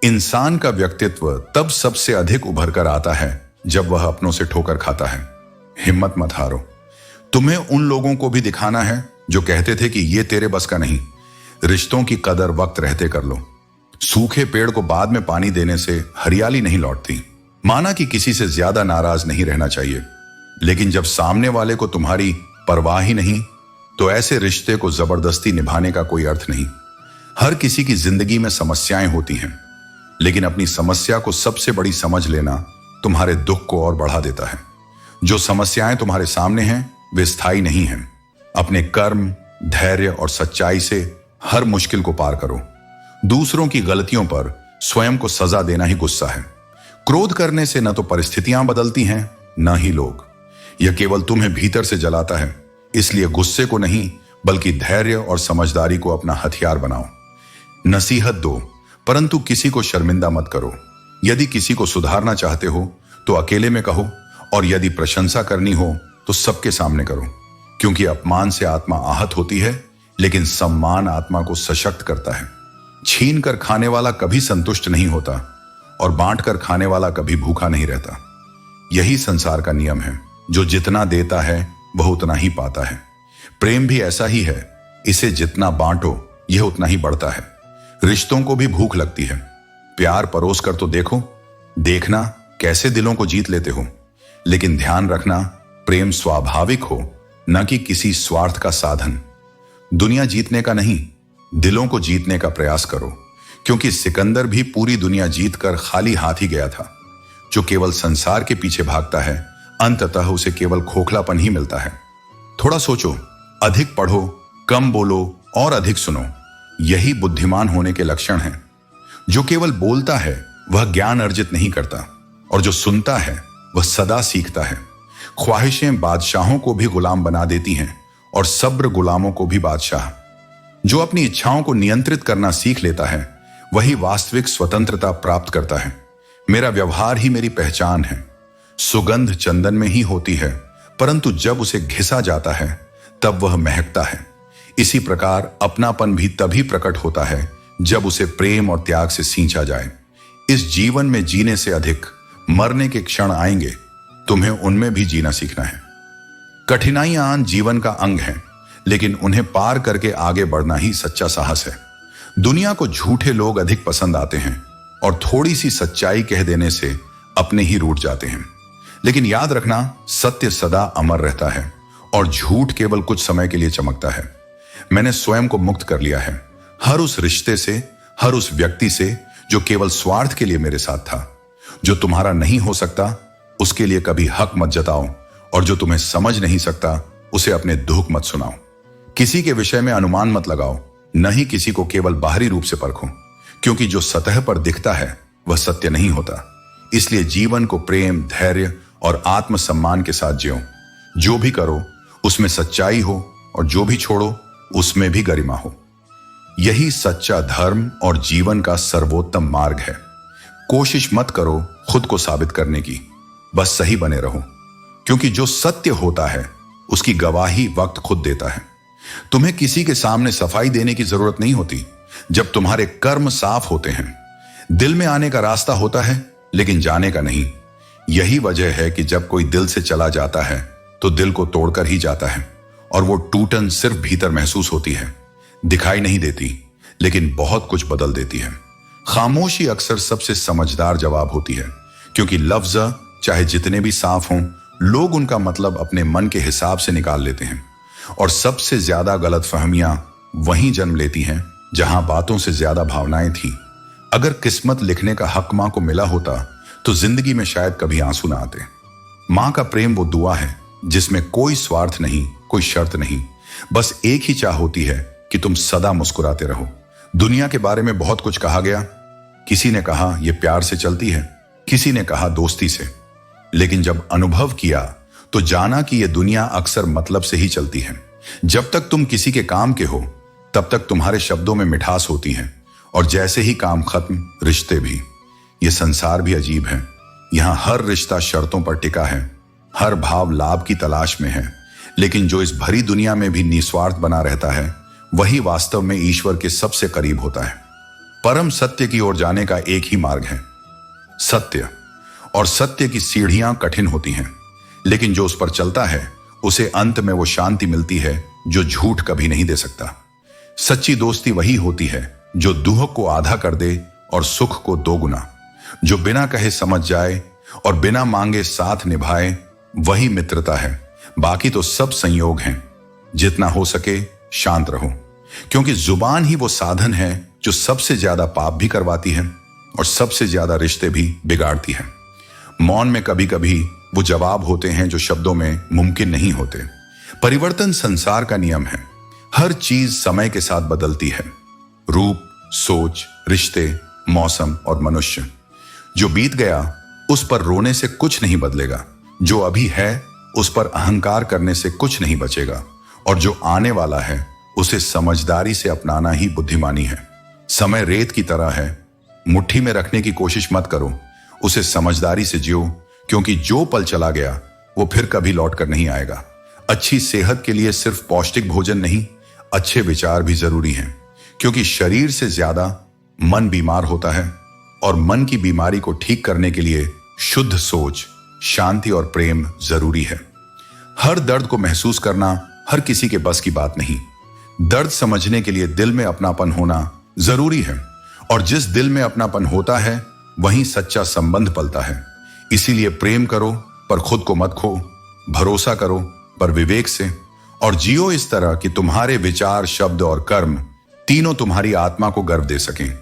इंसान का व्यक्तित्व तब सबसे अधिक उभर कर आता है जब वह अपनों से ठोकर खाता है। हिम्मत मत हारो, तुम्हें उन लोगों को भी दिखाना है जो कहते थे कि ये तेरे बस का नहीं। रिश्तों की कदर वक्त रहते कर लो। सूखे पेड़ को बाद में पानी देने से हरियाली नहीं लौटती। माना कि किसी से ज्यादा नाराज नहीं रहना चाहिए, लेकिन जब सामने वाले को तुम्हारी परवाह ही नहीं, तो ऐसे रिश्ते को जबरदस्ती निभाने का कोई अर्थ नहीं। हर किसी की जिंदगी में समस्याएं होती हैं, लेकिन अपनी समस्या को सबसे बड़ी समझ लेना तुम्हारे दुख को और बढ़ा देता है। जो समस्याएं तुम्हारे सामने हैं वे स्थायी नहीं हैं। अपने कर्म, धैर्य और सच्चाई से हर मुश्किल को पार करो। दूसरों की गलतियों पर स्वयं को सजा देना ही गुस्सा है। क्रोध करने से न तो परिस्थितियां बदलती हैं, न ही लोग। यह केवल तुम्हें भीतर से जलाता है। इसलिए गुस्से को नहीं, बल्कि धैर्य और समझदारी को अपना हथियार बनाओ। नसीहत दो, परंतु किसी को शर्मिंदा मत करो। यदि किसी को सुधारना चाहते हो तो अकेले में कहो, और यदि प्रशंसा करनी हो तो सबके सामने करो। क्योंकि अपमान से आत्मा आहत होती है, लेकिन सम्मान आत्मा को सशक्त करता है। छीन कर खाने वाला कभी संतुष्ट नहीं होता, और बांट कर खाने वाला कभी भूखा नहीं रहता। यही संसार का नियम है। जो जितना देता है वह उतना ही पाता है। प्रेम भी ऐसा ही है। इसे जितना बांटो यह उतना ही बढ़ता है। रिश्तों को भी भूख लगती है। प्यार परोस कर तो देखो, देखना कैसे दिलों को जीत लेते हो। लेकिन ध्यान रखना, प्रेम स्वाभाविक हो, न कि किसी स्वार्थ का साधन। दुनिया जीतने का नहीं, दिलों को जीतने का प्रयास करो। क्योंकि सिकंदर भी पूरी दुनिया जीतकर खाली हाथ ही गया था। जो केवल संसार के पीछे भागता है, अंततः उसे केवल खोखलापन ही मिलता है। थोड़ा सोचो, अधिक पढ़ो, कम बोलो और अधिक सुनो। यही बुद्धिमान होने के लक्षण हैं। जो केवल बोलता है वह ज्ञान अर्जित नहीं करता, और जो सुनता है वह सदा सीखता है। ख्वाहिशें बादशाहों को भी गुलाम बना देती हैं, और सब्र गुलामों को भी बादशाह। जो अपनी इच्छाओं को नियंत्रित करना सीख लेता है, वही वास्तविक स्वतंत्रता प्राप्त करता है। मेरा व्यवहार ही मेरी पहचान है। सुगंध चंदन में ही होती है, परंतु जब उसे घिसा जाता है तब वह महकता है। इसी प्रकार अपनापन भी तभी प्रकट होता है जब उसे प्रेम और त्याग से सींचा जाए। इस जीवन में जीने से अधिक मरने के क्षण आएंगे। तुम्हें उनमें भी जीना सीखना है। कठिनाइयां जीवन का अंग हैं, लेकिन उन्हें पार करके आगे बढ़ना ही सच्चा साहस है। दुनिया को झूठे लोग अधिक पसंद आते हैं, और थोड़ी सी सच्चाई कह देने से अपने ही रूठ जाते हैं। लेकिन याद रखना, सत्य सदा अमर रहता है, और झूठ केवल कुछ समय के लिए चमकता है। मैंने स्वयं को मुक्त कर लिया है, हर उस रिश्ते से, हर उस व्यक्ति से जो केवल स्वार्थ के लिए मेरे साथ था। जो तुम्हारा नहीं हो सकता उसके लिए कभी हक मत जताओ, और जो तुम्हें समझ नहीं सकता उसे अपने दुख मत सुनाओ। किसी के विषय में अनुमान मत लगाओ, न ही किसी को केवल बाहरी रूप से परखो, क्योंकि जो सतह पर दिखता है वह सत्य नहीं होता। इसलिए जीवन को प्रेम, धैर्य और आत्मसम्मान के साथ जियो। जो भी करो उसमें सच्चाई हो, और जो भी छोड़ो उसमें भी गरिमा हो। यही सच्चा धर्म और जीवन का सर्वोत्तम मार्ग है। कोशिश मत करो खुद को साबित करने की, बस सही बने रहो। क्योंकि जो सत्य होता है उसकी गवाही वक्त खुद देता है। तुम्हें किसी के सामने सफाई देने की जरूरत नहीं होती जब तुम्हारे कर्म साफ होते हैं। दिल में आने का रास्ता होता है, लेकिन जाने का नहीं। यही वजह है कि जब कोई दिल से चला जाता है तो दिल को तोड़कर ही जाता है, और वो टूटन सिर्फ भीतर महसूस होती है, दिखाई नहीं देती, लेकिन बहुत कुछ बदल देती है। खामोशी अक्सर सबसे समझदार जवाब होती है, क्योंकि लफ्ज चाहे जितने भी साफ हों, लोग उनका मतलब अपने मन के हिसाब से निकाल लेते हैं। और सबसे ज्यादा गलतफहमियां वहीं जन्म लेती हैं जहां बातों से ज्यादा भावनाएं थी। अगर किस्मत लिखने का हक मां को मिला होता तो जिंदगी में शायद कभी आंसू ना आते। मां का प्रेम वो दुआ है जिसमें कोई स्वार्थ नहीं, कोई शर्त नहीं, बस एक ही चाह होती है कि तुम सदा मुस्कुराते रहो। दुनिया के बारे में बहुत कुछ कहा गया। किसी ने कहा यह प्यार से चलती है, किसी ने कहा दोस्ती से, लेकिन जब अनुभव किया तो जाना कि यह दुनिया अक्सर मतलब से ही चलती है। जब तक तुम किसी के काम के हो तब तक तुम्हारे शब्दों में मिठास होती है, और जैसे ही काम खत्म, रिश्ते भी। यह संसार भी अजीब है। यहां हर रिश्ता शर्तों पर टिका है, हर भाव लाभ की तलाश में है, लेकिन जो इस भरी दुनिया में भी निस्वार्थ बना रहता है वही वास्तव में ईश्वर के सबसे करीब होता है। परम सत्य की ओर जाने का एक ही मार्ग है, सत्य। और सत्य की सीढ़ियां कठिन होती हैं, लेकिन जो उस पर चलता है उसे अंत में वो शांति मिलती है जो झूठ कभी नहीं दे सकता। सच्ची दोस्ती वही होती है जो दुख को आधा कर दे और सुख को दोगुना, जो बिना कहे समझ जाए और बिना मांगे साथ निभाए, वही मित्रता है। बाकी तो सब संयोग हैं। जितना हो सके शांत रहो, क्योंकि जुबान ही वो साधन है जो सबसे ज्यादा पाप भी करवाती है और सबसे ज्यादा रिश्ते भी बिगाड़ती है। मौन में कभी कभी वो जवाब होते हैं जो शब्दों में मुमकिन नहीं होते। परिवर्तन संसार का नियम है। हर चीज समय के साथ बदलती है, रूप, सोच, रिश्ते, मौसम और मनुष्य। जो बीत गया उस पर रोने से कुछ नहीं बदलेगा, जो अभी है उस पर अहंकार करने से कुछ नहीं बचेगा, और जो आने वाला है उसे समझदारी से अपनाना ही बुद्धिमानी है। समय रेत की तरह है, मुट्ठी में रखने की कोशिश मत करो, उसे समझदारी से जियो, क्योंकि जो पल चला गया वो फिर कभी लौट कर नहीं आएगा। अच्छी सेहत के लिए सिर्फ पौष्टिक भोजन नहीं, अच्छे विचार भी जरूरी हैं, क्योंकि शरीर से ज्यादा मन बीमार होता है, और मन की बीमारी को ठीक करने के लिए शुद्ध सोच, शांति और प्रेम जरूरी है। हर दर्द को महसूस करना हर किसी के बस की बात नहीं। दर्द समझने के लिए दिल में अपनापन होना जरूरी है, और जिस दिल में अपनापन होता है वहीं सच्चा संबंध पलता है। इसीलिए प्रेम करो पर खुद को मत खो, भरोसा करो पर विवेक से, और जियो इस तरह कि तुम्हारे विचार, शब्द और कर्म तीनों तुम्हारी आत्मा को गर्व दे सकें।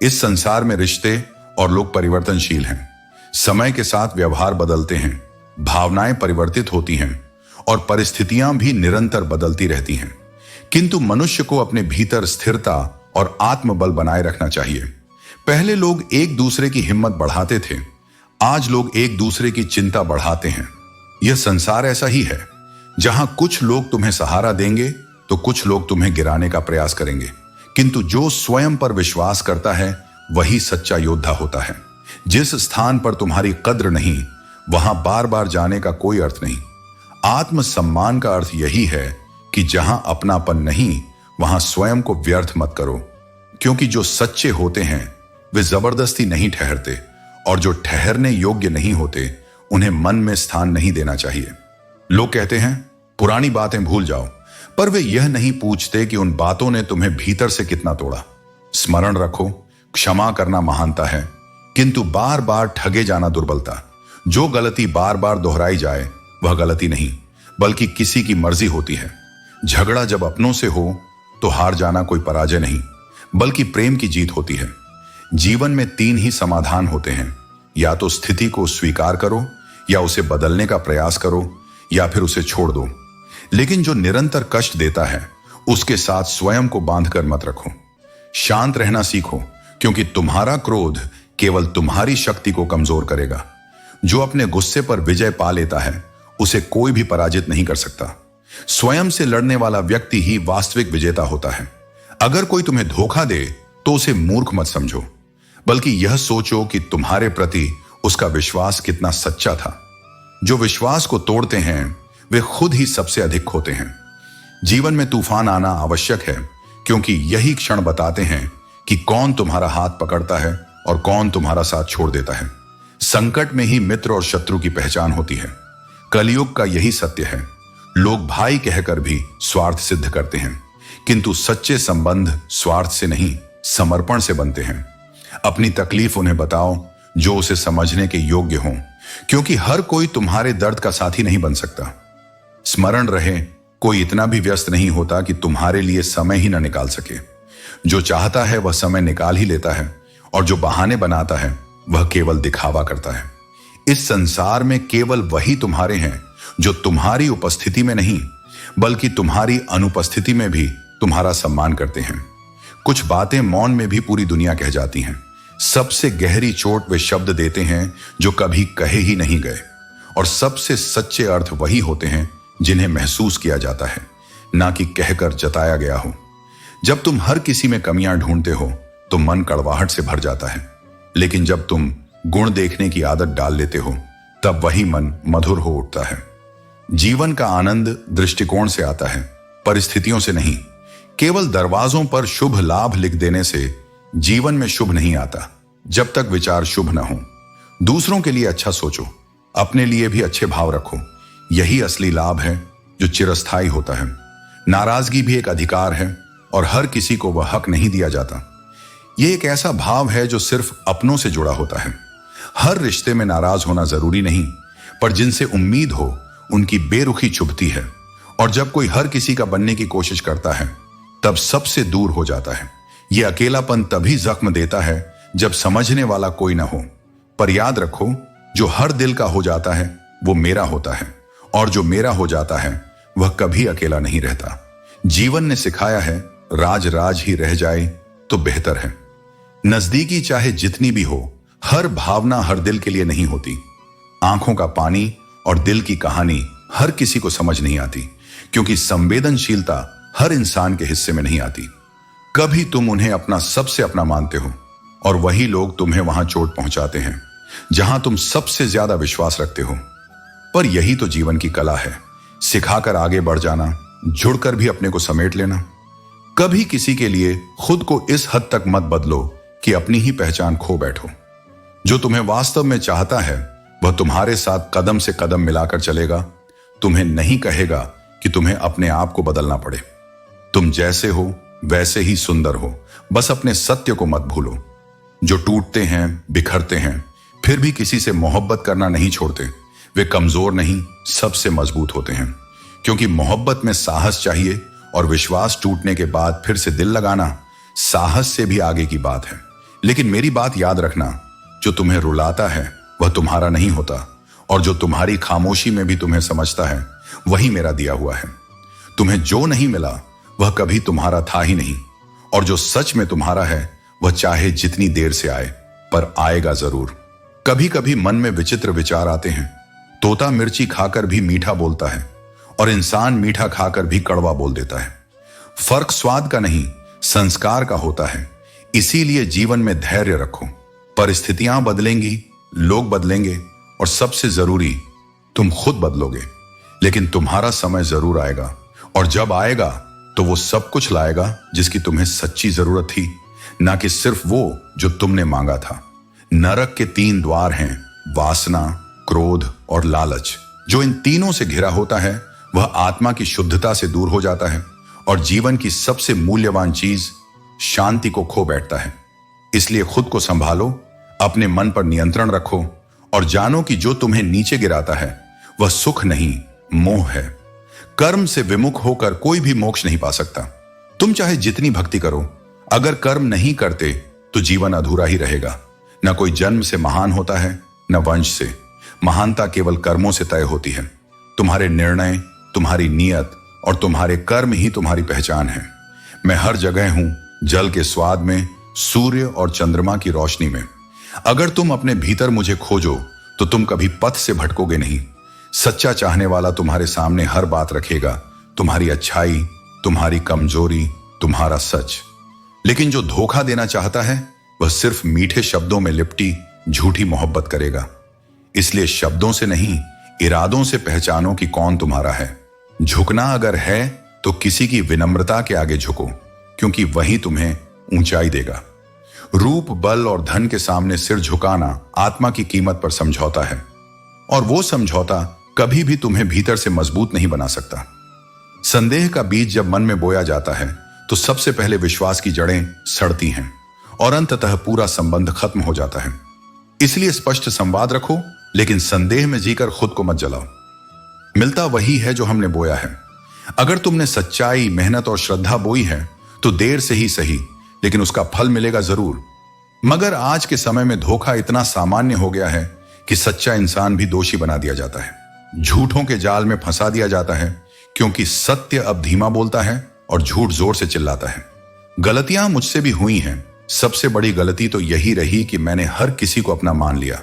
इस संसार में रिश्ते और लोग परिवर्तनशील हैं। समय के साथ व्यवहार बदलते हैं, भावनाएं परिवर्तित होती हैं और परिस्थितियां भी निरंतर बदलती रहती हैं, किंतु मनुष्य को अपने भीतर स्थिरता और आत्मबल बनाए रखना चाहिए। पहले लोग एक दूसरे की हिम्मत बढ़ाते थे, आज लोग एक दूसरे की चिंता बढ़ाते हैं। यह संसार ऐसा ही है, जहां कुछ लोग तुम्हें सहारा देंगे तो कुछ लोग तुम्हें गिराने का प्रयास करेंगे, किंतु जो स्वयं पर विश्वास करता है वही सच्चा योद्धा होता है। जिस स्थान पर तुम्हारी कद्र नहीं, वहां बार बार जाने का कोई अर्थ नहीं। आत्मसम्मान का अर्थ यही है कि जहां अपनापन नहीं, वहां स्वयं को व्यर्थ मत करो, क्योंकि जो सच्चे होते हैं वे जबरदस्ती नहीं ठहरते, और जो ठहरने योग्य नहीं होते उन्हें मन में स्थान नहीं देना चाहिए। लोग कहते हैं पुरानी बातें भूल जाओ, पर वे यह नहीं पूछते कि उन बातों ने तुम्हें भीतर से कितना तोड़ा। स्मरण रखो, क्षमा करना महानता है, किंतु बार बार ठगे जाना दुर्बलता। जो गलती बार बार दोहराई जाए वह गलती नहीं, बल्कि किसी की मर्जी होती है। झगड़ा जब अपनों से हो तो हार जाना कोई पराजय नहीं, बल्कि प्रेम की जीत होती है। जीवन में तीन ही समाधान होते हैं, या तो स्थिति को स्वीकार करो, या उसे बदलने का प्रयास करो, या फिर उसे छोड़ दो। लेकिन जो निरंतर कष्ट देता है उसके साथ स्वयं को बांधकर मत रखो। शांत रहना सीखो, क्योंकि तुम्हारा क्रोध केवल तुम्हारी शक्ति को कमजोर करेगा। जो अपने गुस्से पर विजय पा लेता है उसे कोई भी पराजित नहीं कर सकता। स्वयं से लड़ने वाला व्यक्ति ही वास्तविक विजेता होता है। अगर कोई तुम्हें धोखा दे तो उसे मूर्ख मत समझो, बल्कि यह सोचो कि तुम्हारे प्रति उसका विश्वास कितना सच्चा था। जो विश्वास को तोड़ते हैं वे खुद ही सबसे अधिक खोते हैं। जीवन में तूफान आना आवश्यक है, क्योंकि यही क्षण बताते हैं कि कौन तुम्हारा हाथ पकड़ता है और कौन तुम्हारा साथ छोड़ देता है। संकट में ही मित्र और शत्रु की पहचान होती है। कलयुग का यही सत्य है। लोग भाई कहकर भी स्वार्थ सिद्ध करते हैं, किंतु सच्चे संबंध स्वार्थ से नहीं, समर्पण से बनते हैं। अपनी तकलीफ उन्हें बताओ जो उसे समझने के योग्य हों, क्योंकि हर कोई तुम्हारे दर्द का साथी नहीं बन सकता। स्मरण रहे, कोई इतना भी व्यस्त नहीं होता कि तुम्हारे लिए समय ही न निकाल सके। जो चाहता है वह समय निकाल ही लेता है, और जो बहाने बनाता है वह केवल दिखावा करता है। इस संसार में केवल वही तुम्हारे हैं जो तुम्हारी उपस्थिति में नहीं, बल्कि तुम्हारी अनुपस्थिति में भी तुम्हारा सम्मान करते हैं। कुछ बातें मौन में भी पूरी दुनिया कह जाती हैं। सबसे गहरी चोट वे शब्द देते हैं जो कभी कहे ही नहीं गए, और सबसे सच्चे अर्थ वही होते हैं जिन्हें महसूस किया जाता है, ना कि कहकर जताया गया हो। जब तुम हर किसी में कमियां ढूंढते हो तो मन कड़वाहट से भर जाता है, लेकिन जब तुम गुण देखने की आदत डाल लेते हो तब वही मन मधुर हो उठता है। जीवन का आनंद दृष्टिकोण से आता है, परिस्थितियों से नहीं। केवल दरवाजों पर शुभ लाभ लिख देने से जीवन में शुभ नहीं आता, जब तक विचार शुभ न हो। दूसरों के लिए अच्छा सोचो, अपने लिए भी अच्छे भाव रखो, यही असली लाभ है। जो चिरस्थायी होता है। नाराजगी भी एक अधिकार है और हर किसी को वह हक नहीं दिया जाता। यह एक ऐसा भाव है जो सिर्फ अपनों से जुड़ा होता है। हर रिश्ते में नाराज होना जरूरी नहीं, पर जिनसे उम्मीद हो उनकी बेरुखी चुभती है। और जब कोई हर किसी का बनने की कोशिश करता है तब सबसे दूर हो जाता है। यह अकेलापन तभी जख्म देता है जब समझने वाला कोई ना हो। पर याद रखो, जो हर दिल का हो जाता है वो मेरा होता है, और जो मेरा हो जाता है वह कभी अकेला नहीं रहता। जीवन ने सिखाया है, राज राज ही रह जाए तो बेहतर है। नजदीकी चाहे जितनी भी हो, हर भावना हर दिल के लिए नहीं होती। आंखों का पानी और दिल की कहानी हर किसी को समझ नहीं आती, क्योंकि संवेदनशीलता हर इंसान के हिस्से में नहीं आती। कभी तुम उन्हें अपना सबसे अपना मानते हो और वही लोग तुम्हें वहां चोट पहुंचाते हैं जहां तुम सबसे ज्यादा विश्वास रखते हो। पर यही तो जीवन की कला है, सिखाकर आगे बढ़ जाना, जुड़कर भी अपने को समेट लेना। कभी किसी के लिए खुद को इस हद तक मत बदलो कि अपनी ही पहचान खो बैठो। जो तुम्हें वास्तव में चाहता है वह तुम्हारे साथ कदम से कदम मिलाकर चलेगा। तुम्हें नहीं कहेगा कि तुम्हें अपने आप को बदलना पड़े। तुम जैसे हो वैसे ही सुंदर हो, बस अपने सत्य को मत भूलो। जो टूटते हैं, बिखरते हैं, फिर भी किसी से मोहब्बत करना नहीं छोड़ते, वे कमजोर नहीं, सबसे मजबूत होते हैं। क्योंकि मोहब्बत में साहस चाहिए, और विश्वास टूटने के बाद फिर से दिल लगाना साहस से भी आगे की बात है। लेकिन मेरी बात याद रखना, जो तुम्हें रुलाता है वह तुम्हारा नहीं होता, और जो तुम्हारी खामोशी में भी तुम्हें समझता है वही मेरा दिया हुआ है। तुम्हें जो नहीं मिला वह कभी तुम्हारा था ही नहीं, और जो सच में तुम्हारा है वह चाहे जितनी देर से आए पर आएगा जरूर। कभी कभी मन में विचित्र विचार आते हैं। तोता मिर्ची खाकर भी मीठा बोलता है, और इंसान मीठा खाकर भी कड़वा बोल देता है। फर्क स्वाद का नहीं, संस्कार का होता है। इसीलिए जीवन में धैर्य रखो। परिस्थितियां बदलेंगी, लोग बदलेंगे, और सबसे जरूरी तुम खुद बदलोगे। लेकिन तुम्हारा समय जरूर आएगा, और जब आएगा तो वो सब कुछ लाएगा जिसकी तुम्हें सच्ची जरूरत थी, ना कि सिर्फ वो जो तुमने मांगा था। नरक के 3 द्वार हैं, वासना, क्रोध और लालच। जो इन तीनों से घिरा होता है वह आत्मा की शुद्धता से दूर हो जाता है, और जीवन की सबसे मूल्यवान चीज शांति को खो बैठता है। इसलिए खुद को संभालो, अपने मन पर नियंत्रण रखो, और जानो कि जो तुम्हें नीचे गिराता है वह सुख नहीं, मोह है। कर्म से विमुख होकर कोई भी मोक्ष नहीं पा सकता। तुम चाहे जितनी भक्ति करो, अगर कर्म नहीं करते तो जीवन अधूरा ही रहेगा। न कोई जन्म से महान होता है, न वंश से। महानता केवल कर्मों से तय होती है। तुम्हारे निर्णय, तुम्हारी नीयत और तुम्हारे कर्म ही तुम्हारी पहचान है। मैं हर जगह हूं, जल के स्वाद में, सूर्य और चंद्रमा की रोशनी में। अगर तुम अपने भीतर मुझे खोजो तो तुम कभी पथ से भटकोगे नहीं। सच्चा चाहने वाला तुम्हारे सामने हर बात रखेगा, तुम्हारी अच्छाई, तुम्हारी कमजोरी, तुम्हारा सच। लेकिन जो धोखा देना चाहता है वह सिर्फ मीठे शब्दों में लिपटी झूठी मोहब्बत करेगा। इसलिए शब्दों से नहीं, इरादों से पहचानो कि कौन तुम्हारा है। झुकना अगर है तो किसी की विनम्रता के आगे झुको, क्योंकि वही तुम्हें ऊंचाई देगा। रूप, बल और धन के सामने सिर झुकाना आत्मा की कीमत पर समझौता है, और वो समझौता कभी भी तुम्हें भीतर से मजबूत नहीं बना सकता। संदेह का बीज जब मन में बोया जाता है तो सबसे पहले विश्वास की जड़ें सड़ती हैं, और अंततः पूरा संबंध खत्म हो जाता है। इसलिए स्पष्ट संवाद रखो, लेकिन संदेह में जीकर खुद को मत जलाओ। मिलता वही है जो हमने बोया है। अगर तुमने सच्चाई, मेहनत और श्रद्धा बोई है तो देर से ही सही, लेकिन उसका फल मिलेगा जरूर। मगर आज के समय में धोखा इतना सामान्य हो गया है कि सच्चा इंसान भी दोषी बना दिया जाता है। झूठों के जाल में फंसा दिया जाता है, क्योंकि सत्य अब धीमा बोलता है और झूठ जोर से चिल्लाता है। गलतियां मुझसे भी हुई हैं। सबसे बड़ी गलती तो यही रही कि मैंने हर किसी को अपना मान लिया।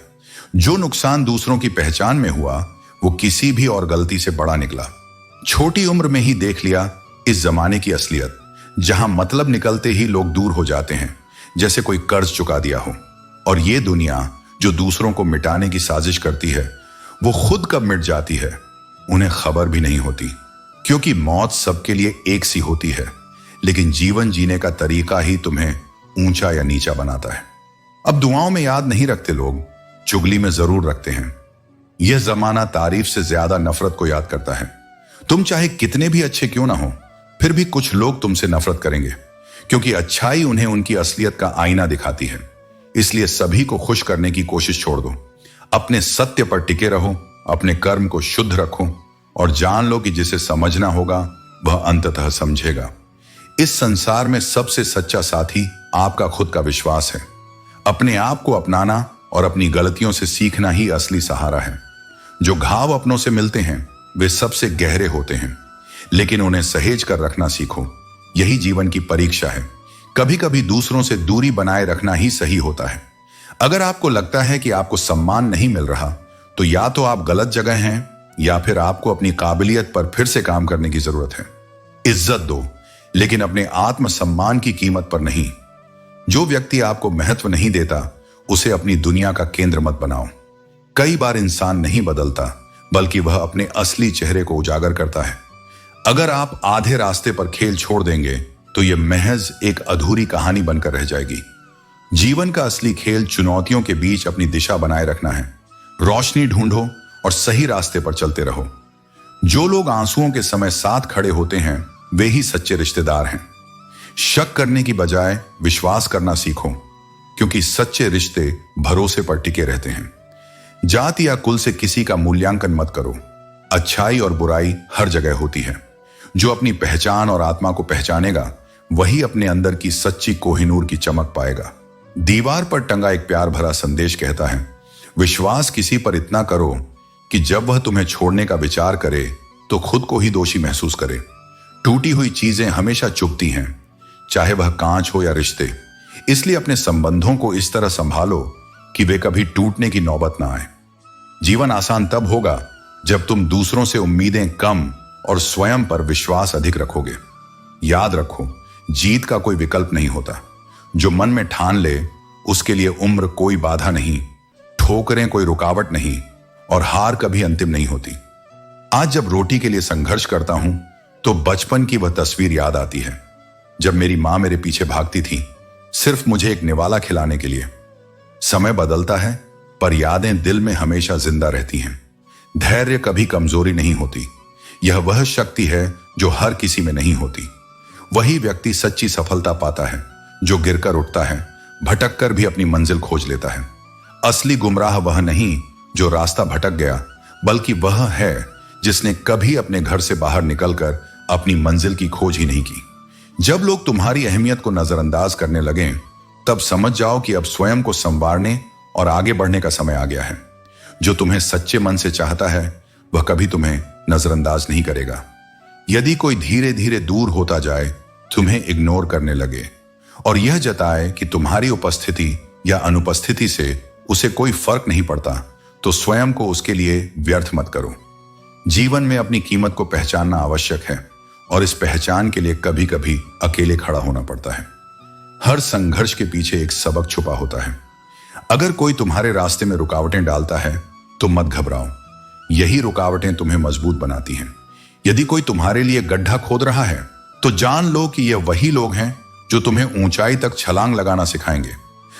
जो नुकसान दूसरों की पहचान में हुआ वो किसी भी और गलती से बड़ा निकला। छोटी उम्र में ही देख लिया इस जमाने की असलियत, जहां मतलब निकलते ही लोग दूर हो जाते हैं, जैसे कोई कर्ज चुका दिया हो। और ये दुनिया जो दूसरों को मिटाने की साजिश करती है वो खुद कब मिट जाती है उन्हें खबर भी नहीं होती। क्योंकि मौत सबके लिए एक सी होती है, लेकिन जीवन जीने का तरीका ही तुम्हें ऊंचा या नीचा बनाता है। अब दुआओं में याद नहीं रखते लोग, चुगली में जरूर रखते हैं। यह जमाना तारीफ से ज्यादा नफरत को याद करता है। तुम चाहे कितने भी अच्छे क्यों ना हो, फिर भी कुछ लोग तुमसे नफरत करेंगे, क्योंकि अच्छाई उन्हें उनकी असलियत का आईना दिखाती है। इसलिए सभी को खुश करने की कोशिश छोड़ दो। अपने सत्य पर टिके रहो, अपने कर्म को शुद्ध रखो और जान लो कि जिसे समझना होगा वह अंततः समझेगा। इस संसार में सबसे सच्चा साथी आपका खुद का विश्वास है। अपने आप को अपनाना और अपनी गलतियों से सीखना ही असली सहारा है। जो घाव अपनों से मिलते हैं वे सबसे गहरे होते हैं, लेकिन उन्हें सहेज कर रखना सीखो। यही जीवन की परीक्षा है। कभी कभी दूसरों से दूरी बनाए रखना ही सही होता है। अगर आपको लगता है कि आपको सम्मान नहीं मिल रहा, तो या तो आप गलत जगह हैं या फिर आपको अपनी काबिलियत पर फिर से काम करने की जरूरत है। इज्जत दो, लेकिन अपने आत्म सम्मान की कीमत पर नहीं। जो व्यक्ति आपको महत्व नहीं देता उसे अपनी दुनिया का केंद्र मत बनाओ। कई बार इंसान नहीं बदलता, बल्कि वह अपने असली चेहरे को उजागर करता है। अगर आप आधे रास्ते पर खेल छोड़ देंगे तो यह महज एक अधूरी कहानी बनकर रह जाएगी। जीवन का असली खेल चुनौतियों के बीच अपनी दिशा बनाए रखना है। रोशनी ढूंढो और सही रास्ते पर चलते रहो। जो लोग आंसुओं के समय साथ खड़े होते हैं वे ही सच्चे रिश्तेदार हैं। शक करने की बजाय विश्वास करना सीखो, क्योंकि सच्चे रिश्ते भरोसे पर टिके रहते हैं। जाति या कुल से किसी का मूल्यांकन मत करो। अच्छाई और बुराई हर जगह होती है। जो अपनी पहचान और आत्मा को पहचानेगा वही अपने अंदर की सच्ची कोहिनूर की चमक पाएगा। दीवार पर टंगा एक प्यार भरा संदेश कहता है, विश्वास किसी पर इतना करो कि जब वह तुम्हें छोड़ने का विचार करे तो खुद को ही दोषी महसूस करे। टूटी हुई चीजें हमेशा चुभती हैं, चाहे वह कांच हो या रिश्ते। इसलिए अपने संबंधों को इस तरह संभालो कि वे कभी टूटने की नौबत ना आए। जीवन आसान तब होगा जब तुम दूसरों से उम्मीदें कम और स्वयं पर विश्वास अधिक रखोगे। याद रखो, जीत का कोई विकल्प नहीं होता। जो मन में ठान ले उसके लिए उम्र कोई बाधा नहीं, ठोकरें कोई रुकावट नहीं और हार कभी अंतिम नहीं होती। आज जब रोटी के लिए संघर्ष करता हूं तो बचपन की वह तस्वीर याद आती है, जब मेरी मां मेरे पीछे भागती थी सिर्फ मुझे एक निवाला खिलाने के लिए। समय बदलता है पर यादें दिल में हमेशा जिंदा रहती हैं। धैर्य कभी कमजोरी नहीं होती, यह वह शक्ति है जो हर किसी में नहीं होती। वही व्यक्ति सच्ची सफलता पाता है जो गिरकर उठता है, भटक कर भी अपनी मंजिल खोज लेता है। असली गुमराह वह नहीं जो रास्ता भटक गया, बल्कि वह है जिसने कभी अपने घर से बाहर निकलकर अपनी मंजिल की खोज ही नहीं की। जब लोग तुम्हारी अहमियत को नजरअंदाज करने लगें, तब समझ जाओ कि अब स्वयं को संवारने और आगे बढ़ने का समय आ गया है। जो तुम्हें सच्चे मन से चाहता है वह कभी तुम्हें नजरअंदाज नहीं करेगा। यदि कोई धीरे धीरे दूर होता जाए, तुम्हें इग्नोर करने लगे और यह जताए कि तुम्हारी उपस्थिति या अनुपस्थिति से उसे कोई फर्क नहीं पड़ता, तो स्वयं को उसके लिए व्यर्थ मत करो। जीवन में अपनी कीमत को पहचानना आवश्यक है और इस पहचान के लिए कभी कभी अकेले खड़ा होना पड़ता है। हर संघर्ष के पीछे एक सबक छुपा होता है। अगर कोई तुम्हारे रास्ते में रुकावटें डालता है तो मत घबराओ, यही रुकावटें तुम्हें मजबूत बनाती हैं। यदि कोई तुम्हारे लिए गड्ढा खोद रहा है तो जान लो कि यह वही लोग हैं जो तुम्हें ऊंचाई तक छलांग लगाना सिखाएंगे।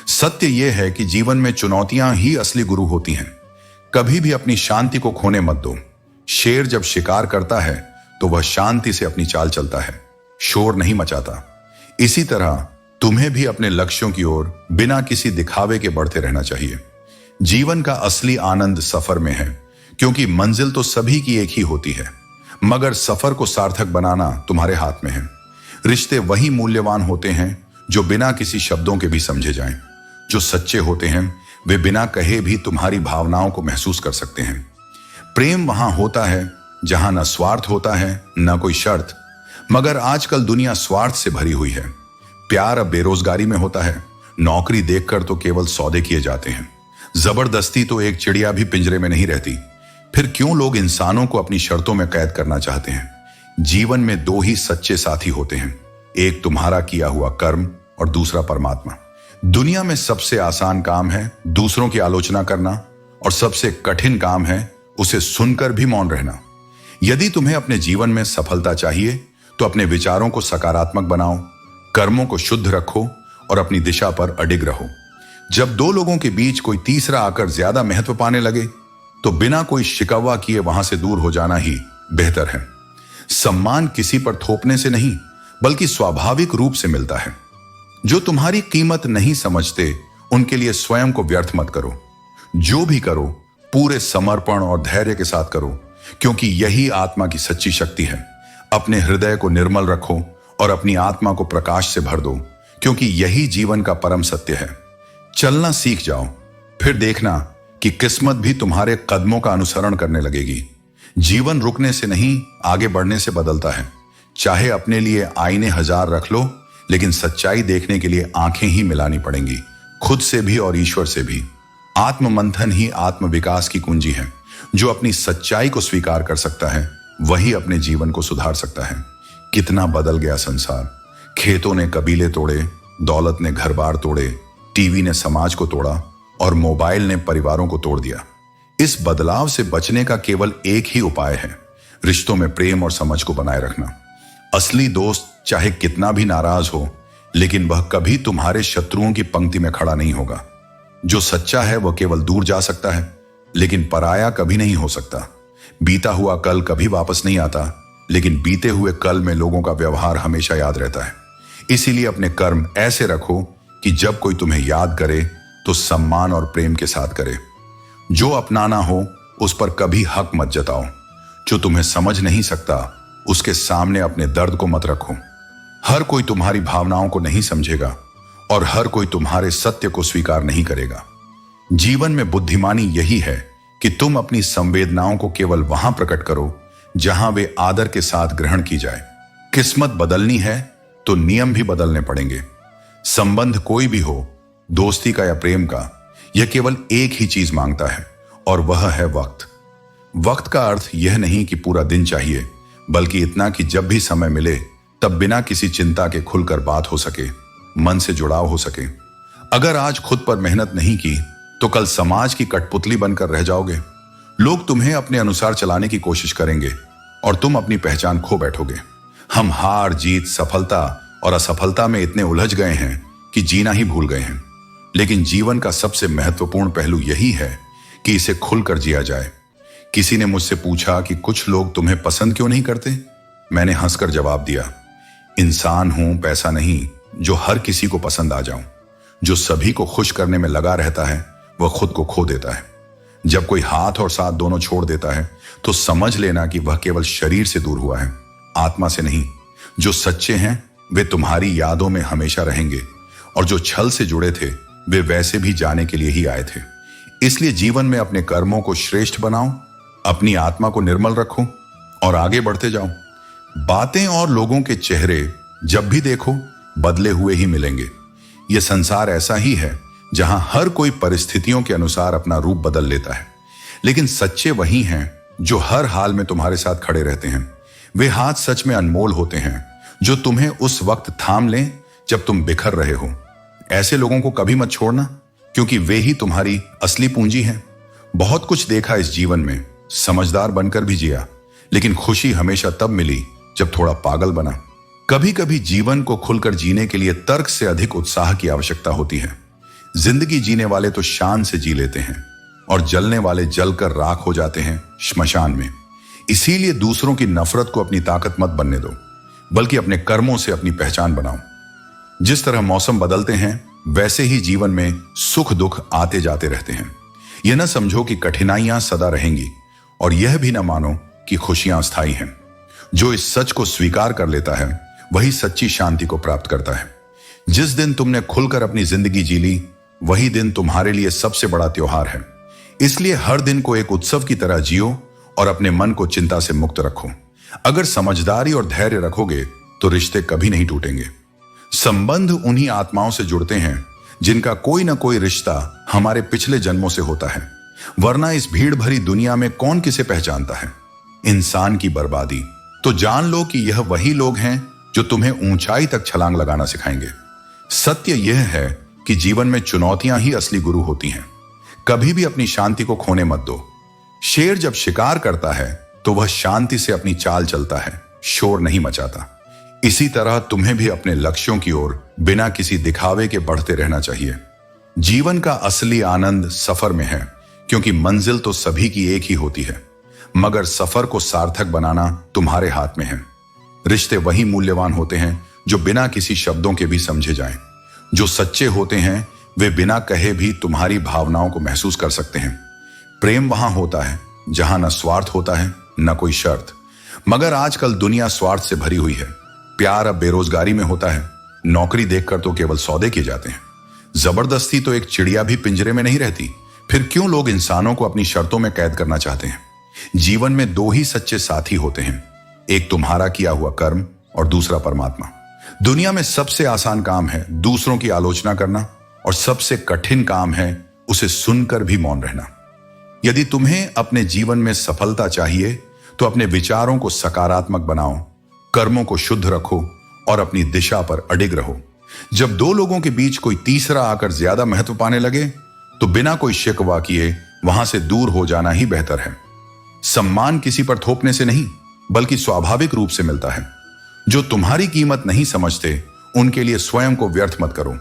सत्य यह है कि जीवन में चुनौतियां ही असली गुरु होती हैं। कभी भी अपनी शांति को खोने मत दो। शेर जब शिकार करता है तो वह शांति से अपनी चाल चलता है, शोर नहीं मचाता। इसी तरह तुम्हें भी अपने लक्ष्यों की ओर बिना किसी दिखावे के बढ़ते रहना चाहिए। जीवन का असली आनंद सफर में है, क्योंकि मंजिल तो सभी की एक ही होती है, मगर सफर को सार्थक बनाना तुम्हारे हाथ में है। रिश्ते वही मूल्यवान होते हैं जो बिना किसी शब्दों के भी समझे जाएं। जो सच्चे होते हैं वे बिना कहे भी तुम्हारी भावनाओं को महसूस कर सकते हैं। प्रेम वहां होता है जहां न स्वार्थ होता है न कोई शर्त, मगर आजकल दुनिया स्वार्थ से भरी हुई है। प्यार अब बेरोजगारी में होता है, नौकरी देखकर तो केवल सौदे किए जाते हैं। जबरदस्ती तो एक चिड़िया भी पिंजरे में नहीं रहती। फिर क्यों लोग इंसानों को अपनी शर्तों में कैद करना चाहते हैं? जीवन में दो ही सच्चे साथी होते हैं, एक तुम्हारा किया हुआ कर्म और दूसरा परमात्मा। दुनिया में सबसे आसान काम है दूसरों की आलोचना करना और सबसे कठिन काम है उसे सुनकर भी मौन रहना। यदि तुम्हें अपने जीवन में सफलता चाहिए तो अपने विचारों को सकारात्मक बनाओ, कर्मों को शुद्ध रखो और अपनी दिशा पर अडिग रहो। जब दो लोगों के बीच कोई तीसरा आकर ज्यादा महत्व पाने लगे तो बिना कोई शिकवा किए वहां से दूर हो जाना ही बेहतर है। सम्मान किसी पर थोपने से नहीं, बल्कि स्वाभाविक रूप से मिलता है। जो तुम्हारी कीमत नहीं समझते उनके लिए स्वयं को व्यर्थ मत करो। जो भी करो पूरे समर्पण और धैर्य के साथ करो, क्योंकि यही आत्मा की सच्ची शक्ति है। अपने हृदय को निर्मल रखो और अपनी आत्मा को प्रकाश से भर दो, क्योंकि यही जीवन का परम सत्य है। चलना सीख जाओ, फिर देखना कि किस्मत भी तुम्हारे कदमों का अनुसरण करने लगेगी। जीवन रुकने से नहीं, आगे बढ़ने से बदलता है। चाहे अपने लिए आईने 1000 रख लो, लेकिन सच्चाई देखने के लिए आंखें ही मिलानी पड़ेंगी, खुद से भी और ईश्वर से भी। आत्म मंथन ही आत्म विकास की कुंजी है। जो अपनी सच्चाई को स्वीकार कर सकता है वही अपने जीवन को सुधार सकता है। कितना बदल गया संसार। खेतों ने कबीले तोड़े, दौलत ने घर बार तोड़े, टीवी ने समाज को तोड़ा और मोबाइल ने परिवारों को तोड़ दिया। इस बदलाव से बचने का केवल एक ही उपाय है, रिश्तों में प्रेम और समझ को बनाए रखना। असली दोस्त चाहे कितना भी नाराज हो, लेकिन वह कभी तुम्हारे शत्रुओं की पंक्ति में खड़ा नहीं होगा। जो सच्चा है वह केवल दूर जा सकता है, लेकिन पराया कभी नहीं हो सकता। बीता हुआ कल कभी वापस नहीं आता, लेकिन बीते हुए कल में लोगों का व्यवहार हमेशा याद रहता है। इसीलिए अपने कर्म ऐसे रखो कि जब कोई तुम्हें याद करे तो सम्मान और प्रेम के साथ करे। जो अपनाना हो उस पर कभी हक मत जताओ। जो तुम्हें समझ नहीं सकता उसके सामने अपने दर्द को मत रखो। हर कोई तुम्हारी भावनाओं को नहीं समझेगा और हर कोई तुम्हारे सत्य को स्वीकार नहीं करेगा। जीवन में बुद्धिमानी यही है कि तुम अपनी संवेदनाओं को केवल वहां प्रकट करो जहां वे आदर के साथ ग्रहण की जाए। किस्मत बदलनी है तो नियम भी बदलने पड़ेंगे। संबंध कोई भी हो, दोस्ती का या प्रेम का, यह केवल एक ही चीज मांगता है और वह है वक्त। वक्त का अर्थ यह नहीं कि पूरा दिन चाहिए, बल्कि इतना कि जब भी समय मिले तब बिना किसी चिंता के खुलकर बात हो सके, मन से जुड़ाव हो सके। अगर आज खुद पर मेहनत नहीं की तो कल समाज की कठपुतली बनकर रह जाओगे। लोग तुम्हें अपने अनुसार चलाने की कोशिश करेंगे और तुम अपनी पहचान खो बैठोगे। हम हार जीत, सफलता और असफलता में इतने उलझ गए हैं कि जीना ही भूल गए हैं। लेकिन जीवन का सबसे महत्वपूर्ण पहलू यही है कि इसे खुलकर जिया जाए। किसी ने मुझसे पूछा कि कुछ लोग तुम्हें पसंद क्यों नहीं करते। मैंने हंसकर जवाब दिया, इंसान हूं, पैसा नहीं जो हर किसी को पसंद आ जाऊं। जो सभी को खुश करने में लगा रहता है वह खुद को खो देता है। जब कोई हाथ और साथ दोनों छोड़ देता है तो समझ लेना कि वह केवल शरीर से दूर हुआ है, आत्मा से नहीं। जो सच्चे हैं वे तुम्हारी यादों में हमेशा रहेंगे और जो छल से जुड़े थे वे वैसे भी जाने के लिए ही आए थे। इसलिए जीवन में अपने कर्मों को श्रेष्ठ बनाओ, अपनी आत्मा को निर्मल रखो और आगे बढ़ते जाओ। बातें और लोगों के चेहरे जब भी देखो बदले हुए ही मिलेंगे। यह संसार ऐसा ही है जहां हर कोई परिस्थितियों के अनुसार अपना रूप बदल लेता है, लेकिन सच्चे वही हैं जो हर हाल में तुम्हारे साथ खड़े रहते हैं। वे हाथ सच में अनमोल होते हैं जो तुम्हें उस वक्त थाम लें जब तुम बिखर रहे हो। ऐसे लोगों को कभी मत छोड़ना, क्योंकि वे ही तुम्हारी असली पूंजी हैं। बहुत कुछ देखा इस जीवन में, समझदार बनकर भी जिया, लेकिन खुशी हमेशा तब मिली जब थोड़ा पागल बना। कभी कभी जीवन को खुलकर जीने के लिए तर्क से अधिक उत्साह की आवश्यकता होती है। जिंदगी जीने वाले तो शान से जी लेते हैं और जलने वाले जलकर राख हो जाते हैं श्मशान में। इसीलिए दूसरों की नफरत को अपनी ताकत मत बनने दो, बल्कि अपने कर्मों से अपनी पहचान बनाओ। जिस तरह मौसम बदलते हैं वैसे ही जीवन में सुख दुख आते जाते रहते हैं। यह न समझो कि कठिनाइयां सदा रहेंगी और यह भी न मानो कि खुशियां अस्थायी हैं। जो इस सच को स्वीकार कर लेता है वही सच्ची शांति को प्राप्त करता है। जिस दिन तुमने खुलकर अपनी जिंदगी जी ली वही दिन तुम्हारे लिए सबसे बड़ा त्योहार है। इसलिए हर दिन को एक उत्सव की तरह जियो और अपने मन को चिंता से मुक्त रखो। अगर समझदारी और धैर्य रखोगे तो रिश्ते कभी नहीं टूटेंगे। संबंध उन्हीं आत्माओं से जुड़ते हैं जिनका कोई ना कोई रिश्ता हमारे पिछले जन्मों से होता है, वरना इस भीड़ भरी दुनिया में कौन किसे पहचानता है। इंसान की बर्बादी तो जान लो कि यह वही लोग हैं जो तुम्हें ऊंचाई तक छलांग लगाना सिखाएंगे। सत्य यह है कि जीवन में चुनौतियां ही असली गुरु होती हैं। कभी भी अपनी शांति को खोने मत दो। शेर जब शिकार करता है तो वह शांति से अपनी चाल चलता है, शोर नहीं मचाता। इसी तरह तुम्हें भी अपने लक्ष्यों की ओर बिना किसी दिखावे के बढ़ते रहना चाहिए। जीवन का असली आनंद सफर में है, क्योंकि मंजिल तो सभी की एक ही होती है। मगर सफर को सार्थक बनाना तुम्हारे हाथ में है। रिश्ते वही मूल्यवान होते हैं जो बिना किसी शब्दों के भी समझे जाएं। जो सच्चे होते हैं वे बिना कहे भी तुम्हारी भावनाओं को महसूस कर सकते हैं। प्रेम वहां होता है जहां न स्वार्थ होता है न कोई शर्त। मगर आजकल दुनिया स्वार्थ से भरी हुई है। प्यार अब बेरोजगारी में होता है। नौकरी देखकर तो केवल सौदे किए जाते हैं। जबरदस्ती तो एक चिड़िया भी पिंजरे में नहीं रहती। फिर क्यों लोग इंसानों को अपनी शर्तों में कैद करना चाहते हैं? जीवन में दो ही सच्चे साथी होते हैं, एक तुम्हारा किया हुआ कर्म और दूसरा परमात्मा। दुनिया में सबसे आसान काम है दूसरों की आलोचना करना और सबसे कठिन काम है उसे सुनकर भी मौन रहना। यदि तुम्हें अपने जीवन में सफलता चाहिए तो अपने विचारों को सकारात्मक बनाओ, कर्मों को शुद्ध रखो और अपनी दिशा पर अडिग रहो। जब दो लोगों के बीच कोई तीसरा आकर ज्यादा महत्व पाने लगे तो बिना कोई शिकवा किए वहां से दूर हो जाना ही बेहतर है। सम्मान किसी पर थोपने से नहीं बल्कि स्वाभाविक रूप से मिलता है। जो तुम्हारी कीमत नहीं समझते उनके लिए स्वयं को व्यर्थ मत करो।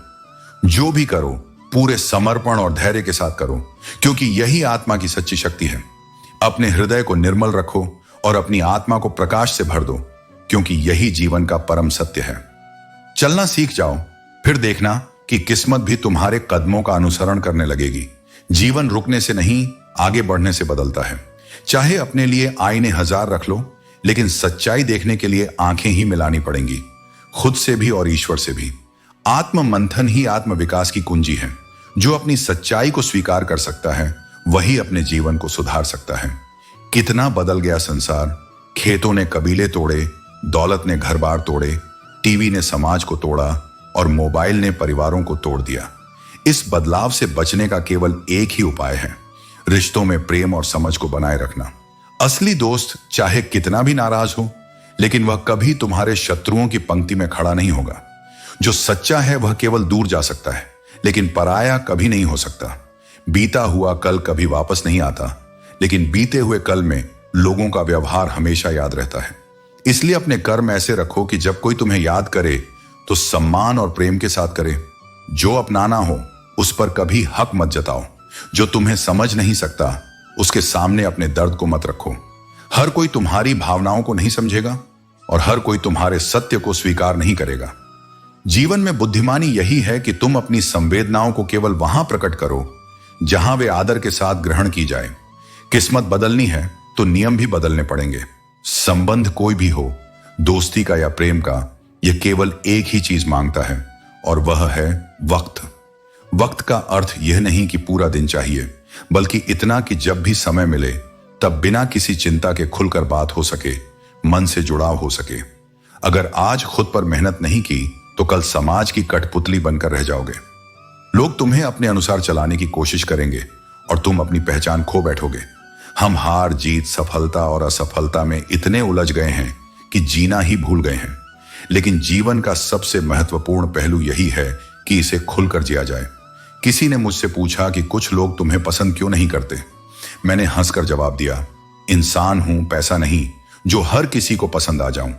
जो भी करो पूरे समर्पण और धैर्य के साथ करो, क्योंकि यही आत्मा की सच्ची शक्ति है। अपने हृदय को निर्मल रखो और अपनी आत्मा को प्रकाश से भर दो, क्योंकि यही जीवन का परम सत्य है। चलना सीख जाओ, फिर देखना कि किस्मत भी तुम्हारे कदमों का अनुसरण करने लगेगी। जीवन रुकने से नहीं आगे बढ़ने से बदलता है। चाहे अपने लिए आईने 1000 रख लो, लेकिन सच्चाई देखने के लिए आंखें ही मिलानी पड़ेंगी, खुद से भी और ईश्वर से भी। आत्म मंथन ही आत्म विकास की कुंजी है। जो अपनी सच्चाई को स्वीकार कर सकता है वही अपने जीवन को सुधार सकता है। कितना बदल गया संसार। खेतों ने कबीले तोड़े, दौलत ने घर बार तोड़े, टीवी ने समाज को तोड़ा और मोबाइल ने परिवारों को तोड़ दिया। इस बदलाव से बचने का केवल एक ही उपाय है, रिश्तों में प्रेम और समझ को बनाए रखना। असली दोस्त चाहे कितना भी नाराज हो, लेकिन वह कभी तुम्हारे शत्रुओं की पंक्ति में खड़ा नहीं होगा। जो सच्चा है वह केवल दूर जा सकता है, लेकिन पराया कभी नहीं हो सकता। बीता हुआ कल कभी वापस नहीं आता, लेकिन बीते हुए कल में लोगों का व्यवहार हमेशा याद रहता है। इसलिए अपने कर्म ऐसे रखो कि जब कोई तुम्हें याद करे तो सम्मान और प्रेम के साथ करे। जो अपनाना हो उस पर कभी हक मत जताओ। जो तुम्हें समझ नहीं सकता उसके सामने अपने दर्द को मत रखो। हर कोई तुम्हारी भावनाओं को नहीं समझेगा और हर कोई तुम्हारे सत्य को स्वीकार नहीं करेगा। जीवन में बुद्धिमानी यही है कि तुम अपनी संवेदनाओं को केवल वहां प्रकट करो जहां वे आदर के साथ ग्रहण की जाए। किस्मत बदलनी है तो नियम भी बदलने पड़ेंगे। संबंध कोई भी हो, दोस्ती का या प्रेम का, यह केवल एक ही चीज मांगता है और वह है वक्त। वक्त का अर्थ यह नहीं कि पूरा दिन चाहिए, बल्कि इतना कि जब भी समय मिले तब बिना किसी चिंता के खुलकर बात हो सके, मन से जुड़ाव हो सके। अगर आज खुद पर मेहनत नहीं की तो कल समाज की कठपुतली बनकर रह जाओगे। लोग तुम्हें अपने अनुसार चलाने की कोशिश करेंगे और तुम अपनी पहचान खो बैठोगे। हम हार जीत, सफलता और असफलता में इतने उलझ गए हैं कि जीना ही भूल गए हैं। लेकिन जीवन का सबसे महत्वपूर्ण पहलू यही है कि इसे खुलकर जिया जाए। किसी ने मुझसे पूछा कि कुछ लोग तुम्हें पसंद क्यों नहीं करते। मैंने हंसकर जवाब दिया, इंसान हूं, पैसा नहीं जो हर किसी को पसंद आ जाऊं।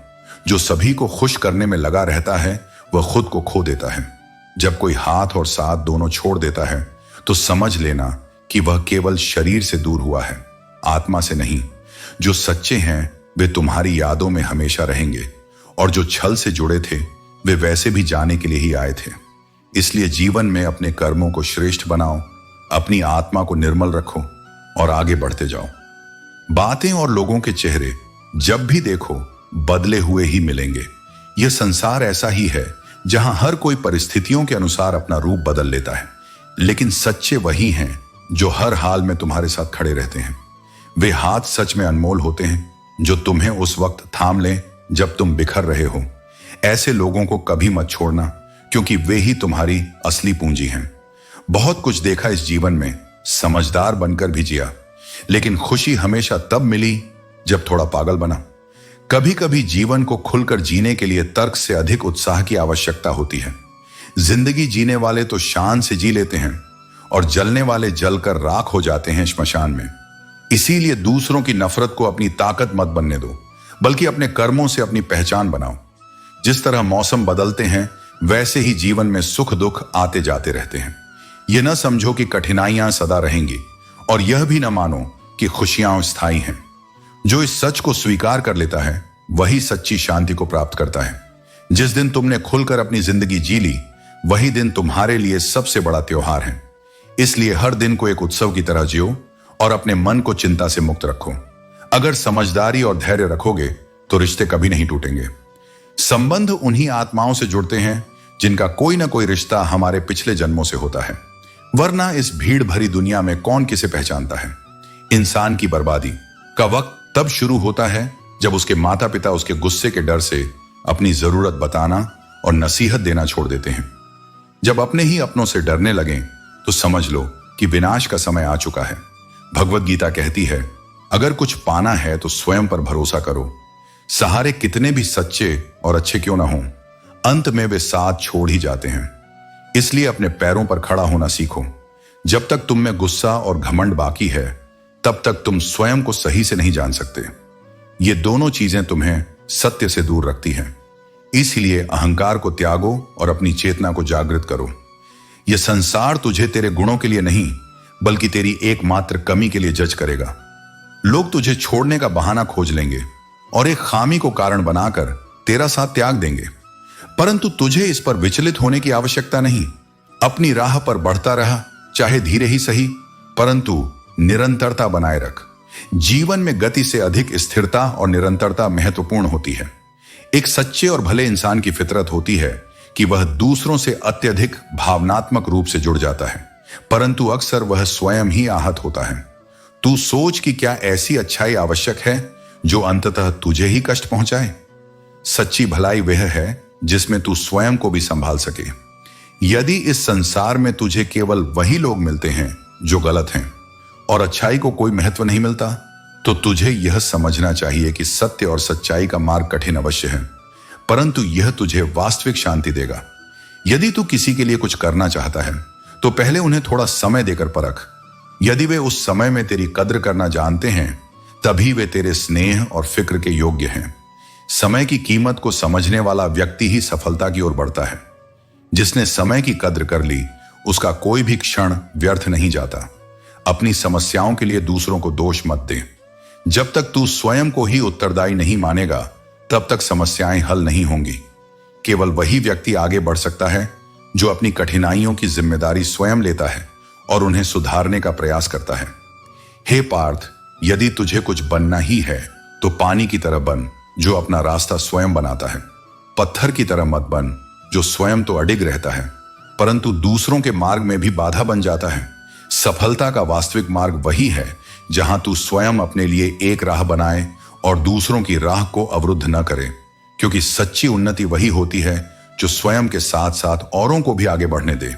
जो सभी को खुश करने में लगा रहता है वह खुद को खो देता है। जब कोई हाथ और साथ दोनों छोड़ देता है तो समझ लेना कि वह केवल शरीर से दूर हुआ है, आत्मा से नहीं। जो सच्चे हैं वे तुम्हारी यादों में हमेशा रहेंगे और जो छल से जुड़े थे वे वैसे भी जाने के लिए ही आए थे। इसलिए जीवन में अपने कर्मों को श्रेष्ठ बनाओ, अपनी आत्मा को निर्मल रखो और आगे बढ़ते जाओ। बातें और लोगों के चेहरे जब भी देखो बदले हुए ही मिलेंगे। यह संसार ऐसा ही है जहां हर कोई परिस्थितियों के अनुसार अपना रूप बदल लेता है, लेकिन सच्चे वही हैं जो हर हाल में तुम्हारे साथ खड़े रहते हैं। वे हाथ सच में अनमोल होते हैं जो तुम्हें उस वक्त थाम लें जब तुम बिखर रहे हो। ऐसे लोगों को कभी मत छोड़ना, क्योंकि वे ही तुम्हारी असली पूंजी हैं। बहुत कुछ देखा इस जीवन में, समझदार बनकर भी जिया, लेकिन खुशी हमेशा तब मिली जब थोड़ा पागल बना। कभी कभी जीवन को खुलकर जीने के लिए तर्क से अधिक उत्साह की आवश्यकता होती है। जिंदगी जीने वाले तो शान से जी लेते हैं और जलने वाले जलकर राख हो जाते हैं श्मशान में। इसीलिए दूसरों की नफरत को अपनी ताकत मत बनने दो, बल्कि अपने कर्मों से अपनी पहचान बनाओ। जिस तरह मौसम बदलते हैं वैसे ही जीवन में सुख दुख आते जाते रहते हैं। यह न समझो कि कठिनाइयां सदा रहेंगी और यह भी न मानो कि खुशियां स्थायी हैं। जो इस सच को स्वीकार कर लेता है वही सच्ची शांति को प्राप्त करता है। जिस दिन तुमने खुलकर अपनी जिंदगी जी ली, वही दिन तुम्हारे लिए सबसे बड़ा त्योहार है। इसलिए हर दिन को एक उत्सव की तरह जियो और अपने मन को चिंता से मुक्त रखो। अगर समझदारी और धैर्य रखोगे तो रिश्ते कभी नहीं टूटेंगे। संबंध उन्हीं आत्माओं से जुड़ते हैं जिनका कोई ना कोई रिश्ता हमारे पिछले जन्मों से होता है, वरना इस भीड़ भरी दुनिया में कौन किसे पहचानता है। इंसान की बर्बादी का वक्त तब शुरू होता है जब उसके माता पिता उसके गुस्से के डर से अपनी जरूरत बताना और नसीहत देना छोड़ देते हैं। जब अपने ही अपनों से डरने लगें तो समझ लो कि विनाश का समय आ चुका है। भगवत गीता कहती है, अगर कुछ पाना है तो स्वयं पर भरोसा करो। सहारे कितने भी सच्चे और अच्छे क्यों ना हों, अंत में वे साथ छोड़ ही जाते हैं। इसलिए अपने पैरों पर खड़ा होना सीखो। जब तक तुम में गुस्सा और घमंड बाकी है, तब तक तुम स्वयं को सही से नहीं जान सकते। ये दोनों चीजें तुम्हें सत्य से दूर रखती हैं। इसलिए अहंकार को त्यागो और अपनी चेतना को जागृत करो। यह संसार तुझे तेरे गुणों के लिए नहीं, बल्कि तेरी एकमात्र कमी के लिए जज करेगा। लोग तुझे छोड़ने का बहाना खोज लेंगे और एक खामी को कारण बनाकर तेरा साथ त्याग देंगे, परंतु तुझे इस पर विचलित होने की आवश्यकता नहीं। अपनी राह पर बढ़ता रहा, चाहे धीरे ही सही, परंतु निरंतरता बनाए रख। जीवन में गति से अधिक स्थिरता और निरंतरता महत्वपूर्ण होती है। एक सच्चे और भले इंसान की फितरत होती है कि वह दूसरों से अत्यधिक भावनात्मक रूप से जुड़ जाता है, परंतु अक्सर वह स्वयं ही आहत होता है। तू सोच कि क्या ऐसी अच्छाई आवश्यक है जो अंततः तुझे ही कष्ट पहुंचाए। सच्ची भलाई वह है जिसमें तू स्वयं को भी संभाल सके। यदि इस संसार में तुझे केवल वही लोग मिलते हैं जो गलत हैं और अच्छाई को कोई महत्व नहीं मिलता, तो तुझे यह समझना चाहिए कि सत्य और सच्चाई का मार्ग कठिन अवश्य है, परंतु यह तुझे वास्तविक शांति देगा। यदि तू किसी के लिए कुछ करना चाहता है तो पहले उन्हें थोड़ा समय देकर परख। यदि वे उस समय में तेरी कद्र करना जानते हैं, तभी वे तेरे स्नेह और फिक्र के योग्य हैं। समय की कीमत को समझने वाला व्यक्ति ही सफलता की ओर बढ़ता है। जिसने समय की कद्र कर ली, उसका कोई भी क्षण व्यर्थ नहीं जाता। अपनी समस्याओं के लिए दूसरों को दोष मत दे। जब तक तू स्वयं को ही उत्तरदायी नहीं मानेगा, तब तक समस्याएं हल नहीं होंगी। केवल वही व्यक्ति आगे बढ़ सकता है जो अपनी कठिनाइयों की जिम्मेदारी स्वयं लेता है और उन्हें सुधारने का प्रयास करता है। हे पार्थ, यदि तुझे कुछ बनना ही है तो पानी की तरह बन जो अपना रास्ता स्वयं बनाता है। पत्थर की तरह मत बन जो स्वयं तो अडिग रहता है परंतु दूसरों के मार्ग में भी बाधा बन जाता है। सफलता का वास्तविक मार्ग वही है जहां तू स्वयं अपने लिए एक राह बनाए और दूसरों की राह को अवरुद्ध न करे, क्योंकि सच्ची उन्नति वही होती है जो स्वयं के साथ साथ औरों को भी आगे बढ़ने दे।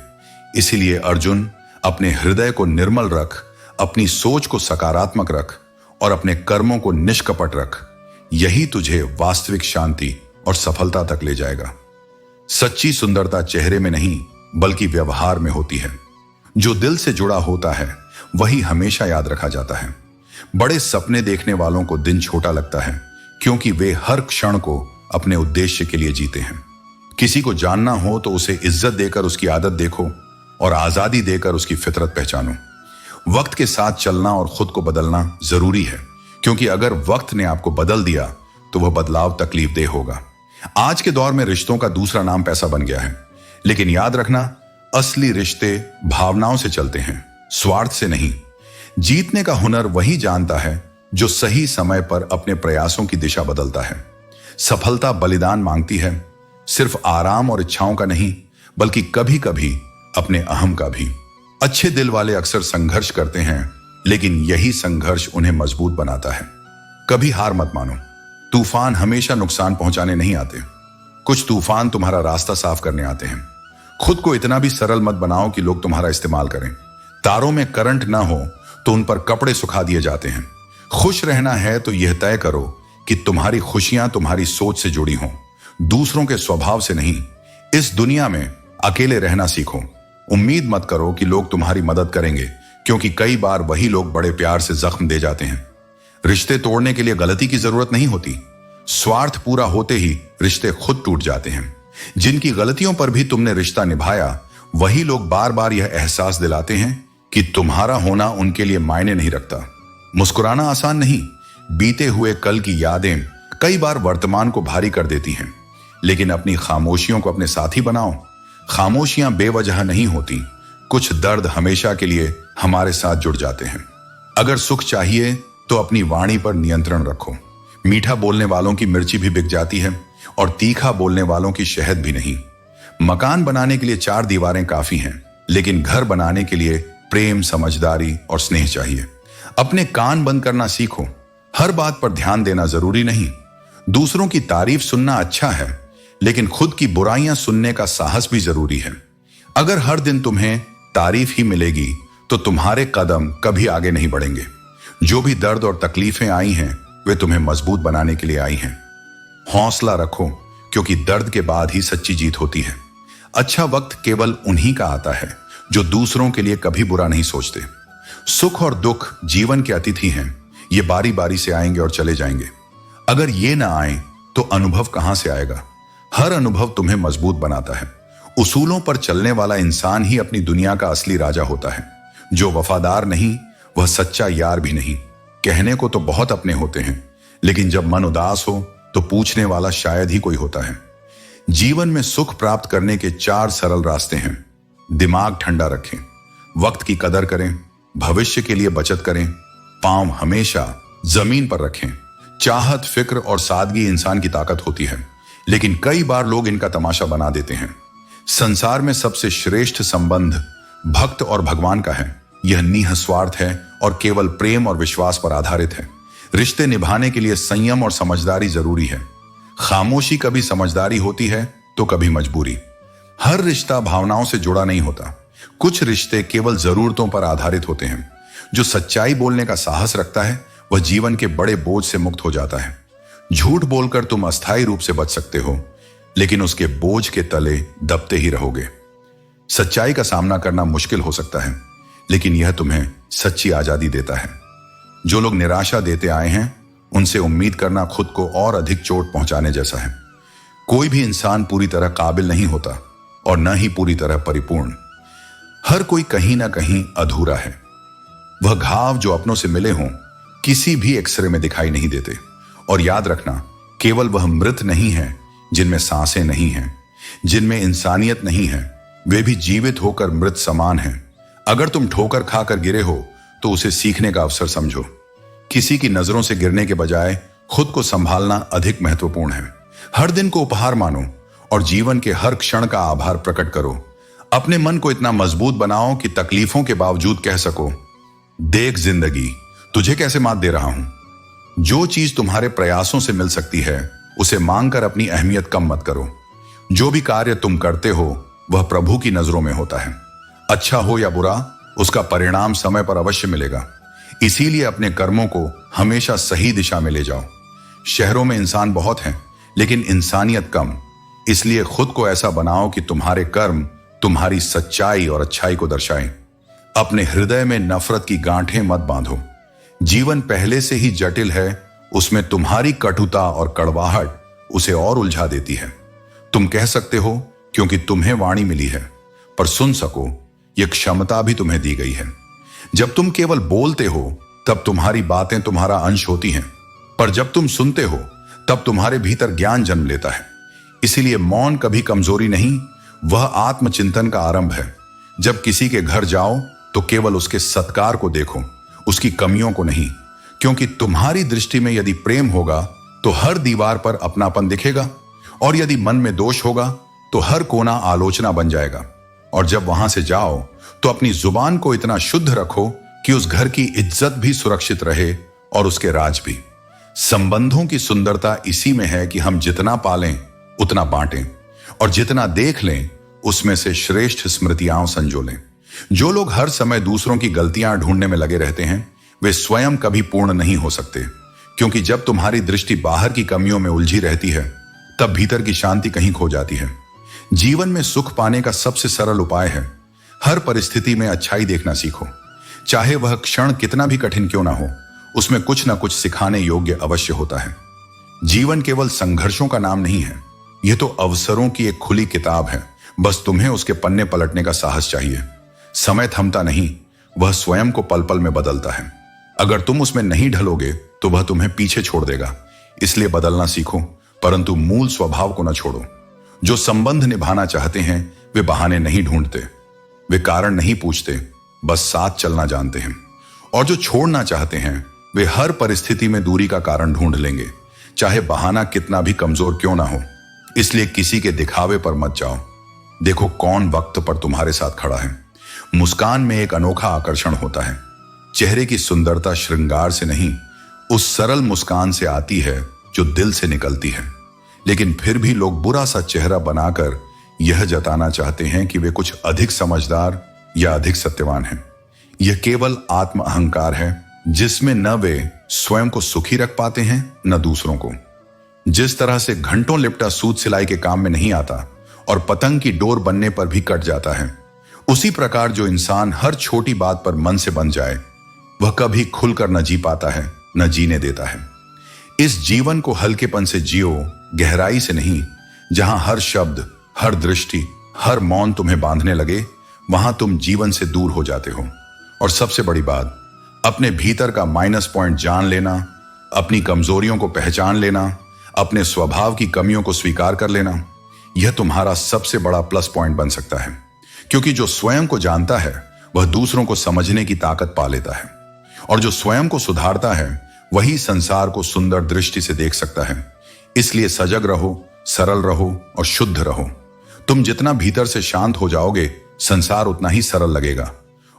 इसीलिए अर्जुन, अपने हृदय को निर्मल रख, अपनी सोच को सकारात्मक रख और अपने कर्मों को निष्कपट रख। यही तुझे वास्तविक शांति और सफलता तक ले जाएगा। सच्ची सुंदरता चेहरे में नहीं बल्कि व्यवहार में होती है। जो दिल से जुड़ा होता है वही हमेशा याद रखा जाता है। बड़े सपने देखने वालों को दिन छोटा लगता है, क्योंकि वे हर क्षण को अपने उद्देश्य के लिए जीते हैं। किसी को जानना हो तो उसे इज्जत देकर उसकी आदत देखो और आजादी देकर उसकी फितरत पहचानो। वक्त के साथ चलना और खुद को बदलना जरूरी है, क्योंकि अगर वक्त ने आपको बदल दिया तो वह बदलाव तकलीफदेह होगा। आज के दौर में रिश्तों का दूसरा नाम पैसा बन गया है, लेकिन याद रखना, असली रिश्ते भावनाओं से चलते हैं, स्वार्थ से नहीं। जीतने का हुनर वही जानता है जो सही समय पर अपने प्रयासों की दिशा बदलता है। सफलता बलिदान मांगती है, सिर्फ आराम और इच्छाओं का नहीं बल्कि कभी कभी अपने अहम का भी। अच्छे दिल वाले अक्सर संघर्ष करते हैं, लेकिन यही संघर्ष उन्हें मजबूत बनाता है। कभी हार मत मानो। तूफान हमेशा नुकसान पहुंचाने नहीं आते, कुछ तूफान तुम्हारा रास्ता साफ करने आते हैं। खुद को इतना भी सरल मत बनाओ कि लोग तुम्हारा इस्तेमाल करें। तारों में करंट ना हो तो उन पर कपड़े सुखा दिए जाते हैं। खुश रहना है तो यह तय करो कि तुम्हारी खुशियां तुम्हारी सोच से जुड़ी हों, दूसरों के स्वभाव से नहीं। इस दुनिया में अकेले रहना सीखो। उम्मीद मत करो कि लोग तुम्हारी मदद करेंगे, क्योंकि कई बार वही लोग बड़े प्यार से जख्म दे जाते हैं। रिश्ते तोड़ने के लिए गलती की जरूरत नहीं होती, स्वार्थ पूरा होते ही रिश्ते खुद टूट जाते हैं। जिनकी गलतियों पर भी तुमने रिश्ता निभाया, वही लोग बार बार यह एहसास दिलाते हैं कि तुम्हारा होना उनके लिए मायने नहीं रखता। मुस्कुराना आसान नहीं, बीते हुए कल की यादें कई बार वर्तमान को भारी कर देती हैं, लेकिन अपनी खामोशियों को अपने साथी बनाओ। खामोशियां बेवजह नहीं होती, कुछ दर्द हमेशा के लिए हमारे साथ जुड़ जाते हैं। अगर सुख चाहिए तो अपनी वाणी पर नियंत्रण रखो। मीठा बोलने वालों की मिर्ची भी बिक जाती है और तीखा बोलने वालों की शहद भी नहीं। मकान बनाने के लिए 4 दीवारें काफी हैं, लेकिन घर बनाने के लिए प्रेम, समझदारी और स्नेह चाहिए। अपने कान बंद करना सीखो। हर बात पर ध्यान देना जरूरी नहीं। दूसरों की तारीफ सुनना अच्छा है, लेकिन खुद की बुराइयां सुनने का साहस भी जरूरी है। अगर हर दिन तुम्हें तारीफ ही मिलेगी तो तुम्हारे कदम कभी आगे नहीं बढ़ेंगे। जो भी दर्द और तकलीफें आई हैं वे तुम्हें मजबूत बनाने के लिए आई हैं। हौसला रखो, क्योंकि दर्द के बाद ही सच्ची जीत होती है। अच्छा वक्त केवल उन्हीं का आता है जो दूसरों के लिए कभी बुरा नहीं सोचते। सुख और दुख जीवन के अतिथि हैं, ये बारी बारी से आएंगे और चले जाएंगे। अगर ये ना आए तो अनुभव कहां से आएगा? हर अनुभव तुम्हें मजबूत बनाता है। उसूलों पर चलने वाला इंसान ही अपनी दुनिया का असली राजा होता है। जो वफादार नहीं वह सच्चा यार भी नहीं। कहने को तो बहुत अपने होते हैं, लेकिन जब मन उदास हो तो पूछने वाला शायद ही कोई होता है। जीवन में सुख प्राप्त करने के 4 सरल रास्ते हैं। दिमाग ठंडा रखें, वक्त की कदर करें, भविष्य के लिए बचत करें, पांव हमेशा जमीन पर रखें। चाहत, फिक्र और सादगी इंसान की ताकत होती है, लेकिन कई बार लोग इनका तमाशा बना देते हैं। संसार में सबसे श्रेष्ठ संबंध भक्त और भगवान का है। यह निःस्वार्थ है और केवल प्रेम और विश्वास पर आधारित है। रिश्ते निभाने के लिए संयम और समझदारी जरूरी है। खामोशी कभी समझदारी होती है तो कभी मजबूरी। हर रिश्ता भावनाओं से जुड़ा नहीं होता। कुछ रिश्ते केवल जरूरतों पर आधारित होते हैं। जो सच्चाई बोलने का साहस रखता है वह जीवन के बड़े बोझ से मुक्त हो जाता है। झूठ बोलकर तुम अस्थायी रूप से बच सकते हो, लेकिन उसके बोझ के तले दबते ही रहोगे। सच्चाई का सामना करना मुश्किल हो सकता है, लेकिन यह तुम्हें सच्ची आजादी देता है। जो लोग निराशा देते आए हैं उनसे उम्मीद करना खुद को और अधिक चोट पहुंचाने जैसा है। कोई भी इंसान पूरी तरह काबिल नहीं होता और न ही पूरी तरह परिपूर्ण। हर कोई कहीं ना कहीं अधूरा है। वह घाव जो अपनों से मिले हों किसी भी एक्सरे में दिखाई नहीं देते। और याद रखना, केवल वह मृत नहीं है जिनमें सांसें नहीं हैं, जिनमें इंसानियत नहीं है, वे भी जीवित होकर मृत समान हैं। अगर तुम ठोकर खाकर गिरे हो तो उसे सीखने का अवसर समझो। किसी की नजरों से गिरने के बजाय खुद को संभालना अधिक महत्वपूर्ण है। हर दिन को उपहार मानो और जीवन के हर क्षण का आभार प्रकट करो। अपने मन को इतना मजबूत बनाओ कि तकलीफों के बावजूद कह सको, देख जिंदगी तुझे कैसे मात दे रहा हूं। जो चीज तुम्हारे प्रयासों से मिल सकती है उसे मांगकर अपनी अहमियत कम मत करो। जो भी कार्य तुम करते हो वह प्रभु की नजरों में होता है। अच्छा हो या बुरा, उसका परिणाम समय पर अवश्य मिलेगा। इसीलिए अपने कर्मों को हमेशा सही दिशा में ले जाओ। शहरों में इंसान बहुत हैं, लेकिन इंसानियत कम। इसलिए खुद को ऐसा बनाओ कि तुम्हारे कर्म तुम्हारी सच्चाई और अच्छाई को दर्शाएं। अपने हृदय में नफरत की गांठें मत बांधो। जीवन पहले से ही जटिल है, उसमें तुम्हारी कटुता और कड़वाहट उसे और उलझा देती है। तुम कह सकते हो क्योंकि तुम्हें वाणी मिली है, पर सुन सको यह क्षमता भी तुम्हें दी गई है। जब तुम केवल बोलते हो तब तुम्हारी बातें तुम्हारा अंश होती हैं, पर जब तुम सुनते हो तब तुम्हारे भीतर ज्ञान जन्म लेता है। इसीलिए मौन कभी कमजोरी नहीं, वह आत्मचिंतन का आरंभ है। जब किसी के घर जाओ तो केवल उसके सत्कार को देखो, उसकी कमियों को नहीं। क्योंकि तुम्हारी दृष्टि में यदि प्रेम होगा तो हर दीवार पर अपनापन दिखेगा, और यदि मन में दोष होगा तो हर कोना आलोचना बन जाएगा। और जब वहां से जाओ तो अपनी जुबान को इतना शुद्ध रखो कि उस घर की इज्जत भी सुरक्षित रहे और उसके राज भी। संबंधों की सुंदरता इसी में है कि हम जितना पालें उतना बांटें, और जितना देख लें उसमें से श्रेष्ठ स्मृतियां संजो लें। जो लोग हर समय दूसरों की गलतियां ढूंढने में लगे रहते हैं वे स्वयं कभी पूर्ण नहीं हो सकते। क्योंकि जब तुम्हारी दृष्टि बाहर की कमियों में उलझी रहती है तब भीतर की शांति कहीं खो जाती है। जीवन में सुख पाने का सबसे सरल उपाय है हर परिस्थिति में अच्छाई देखना सीखो। चाहे वह क्षण कितना भी कठिन क्यों ना हो, उसमें कुछ ना कुछ सिखाने योग्य अवश्य होता है। जीवन केवल संघर्षों का नाम नहीं है, यह तो अवसरों की एक खुली किताब है। बस तुम्हें उसके पन्ने पलटने का साहस चाहिए। समय थमता नहीं, वह स्वयं को पल पल में बदलता है। अगर तुम उसमें नहीं ढलोगे तो वह तुम्हें पीछे छोड़ देगा। इसलिए बदलना सीखो, परंतु मूल स्वभाव को न छोड़ो। जो संबंध निभाना चाहते हैं वे बहाने नहीं ढूंढते, वे कारण नहीं पूछते, बस साथ चलना जानते हैं। और जो छोड़ना चाहते हैं वे हर परिस्थिति में दूरी का कारण ढूंढ लेंगे, चाहे बहाना कितना भी कमजोर क्यों ना हो। इसलिए किसी के दिखावे पर मत जाओ। देखो कौन वक्त पर तुम्हारे साथ खड़ा है। मुस्कान में एक अनोखा आकर्षण होता है। चेहरे की सुंदरता श्रृंगार से नहीं, उस सरल मुस्कान से आती है जो दिल से निकलती है। लेकिन फिर भी लोग बुरा सा चेहरा बनाकर यह जताना चाहते हैं कि वे कुछ अधिक समझदार या अधिक सत्यवान हैं। यह केवल आत्म अहंकार है, जिसमें न वे स्वयं को सुखी रख पाते हैं न दूसरों को। जिस तरह से घंटों लिपटा सूत सिलाई के काम में नहीं आता और पतंग की डोर बनने पर भी कट जाता है, उसी प्रकार जो इंसान हर छोटी बात पर मन से बन जाए वह कभी खुलकर न जी पाता है न जीने देता है। इस जीवन को हल्केपन से जियो, गहराई से नहीं। जहां हर शब्द, हर दृष्टि, हर मौन तुम्हें बांधने लगे, वहां तुम जीवन से दूर हो जाते हो। और सबसे बड़ी बात, अपने भीतर का माइनस पॉइंट जान लेना, अपनी कमजोरियों को पहचान लेना, अपने स्वभाव की कमियों को स्वीकार कर लेना, यह तुम्हारा सबसे बड़ा प्लस पॉइंट बन सकता है। क्योंकि जो स्वयं को जानता है वह दूसरों को समझने की ताकत पा लेता है, और जो स्वयं को सुधारता है वही संसार को सुंदर दृष्टि से देख सकता है। इसलिए सजग रहो, सरल रहो और शुद्ध रहो। तुम जितना भीतर से शांत हो जाओगे, संसार उतना ही सरल लगेगा।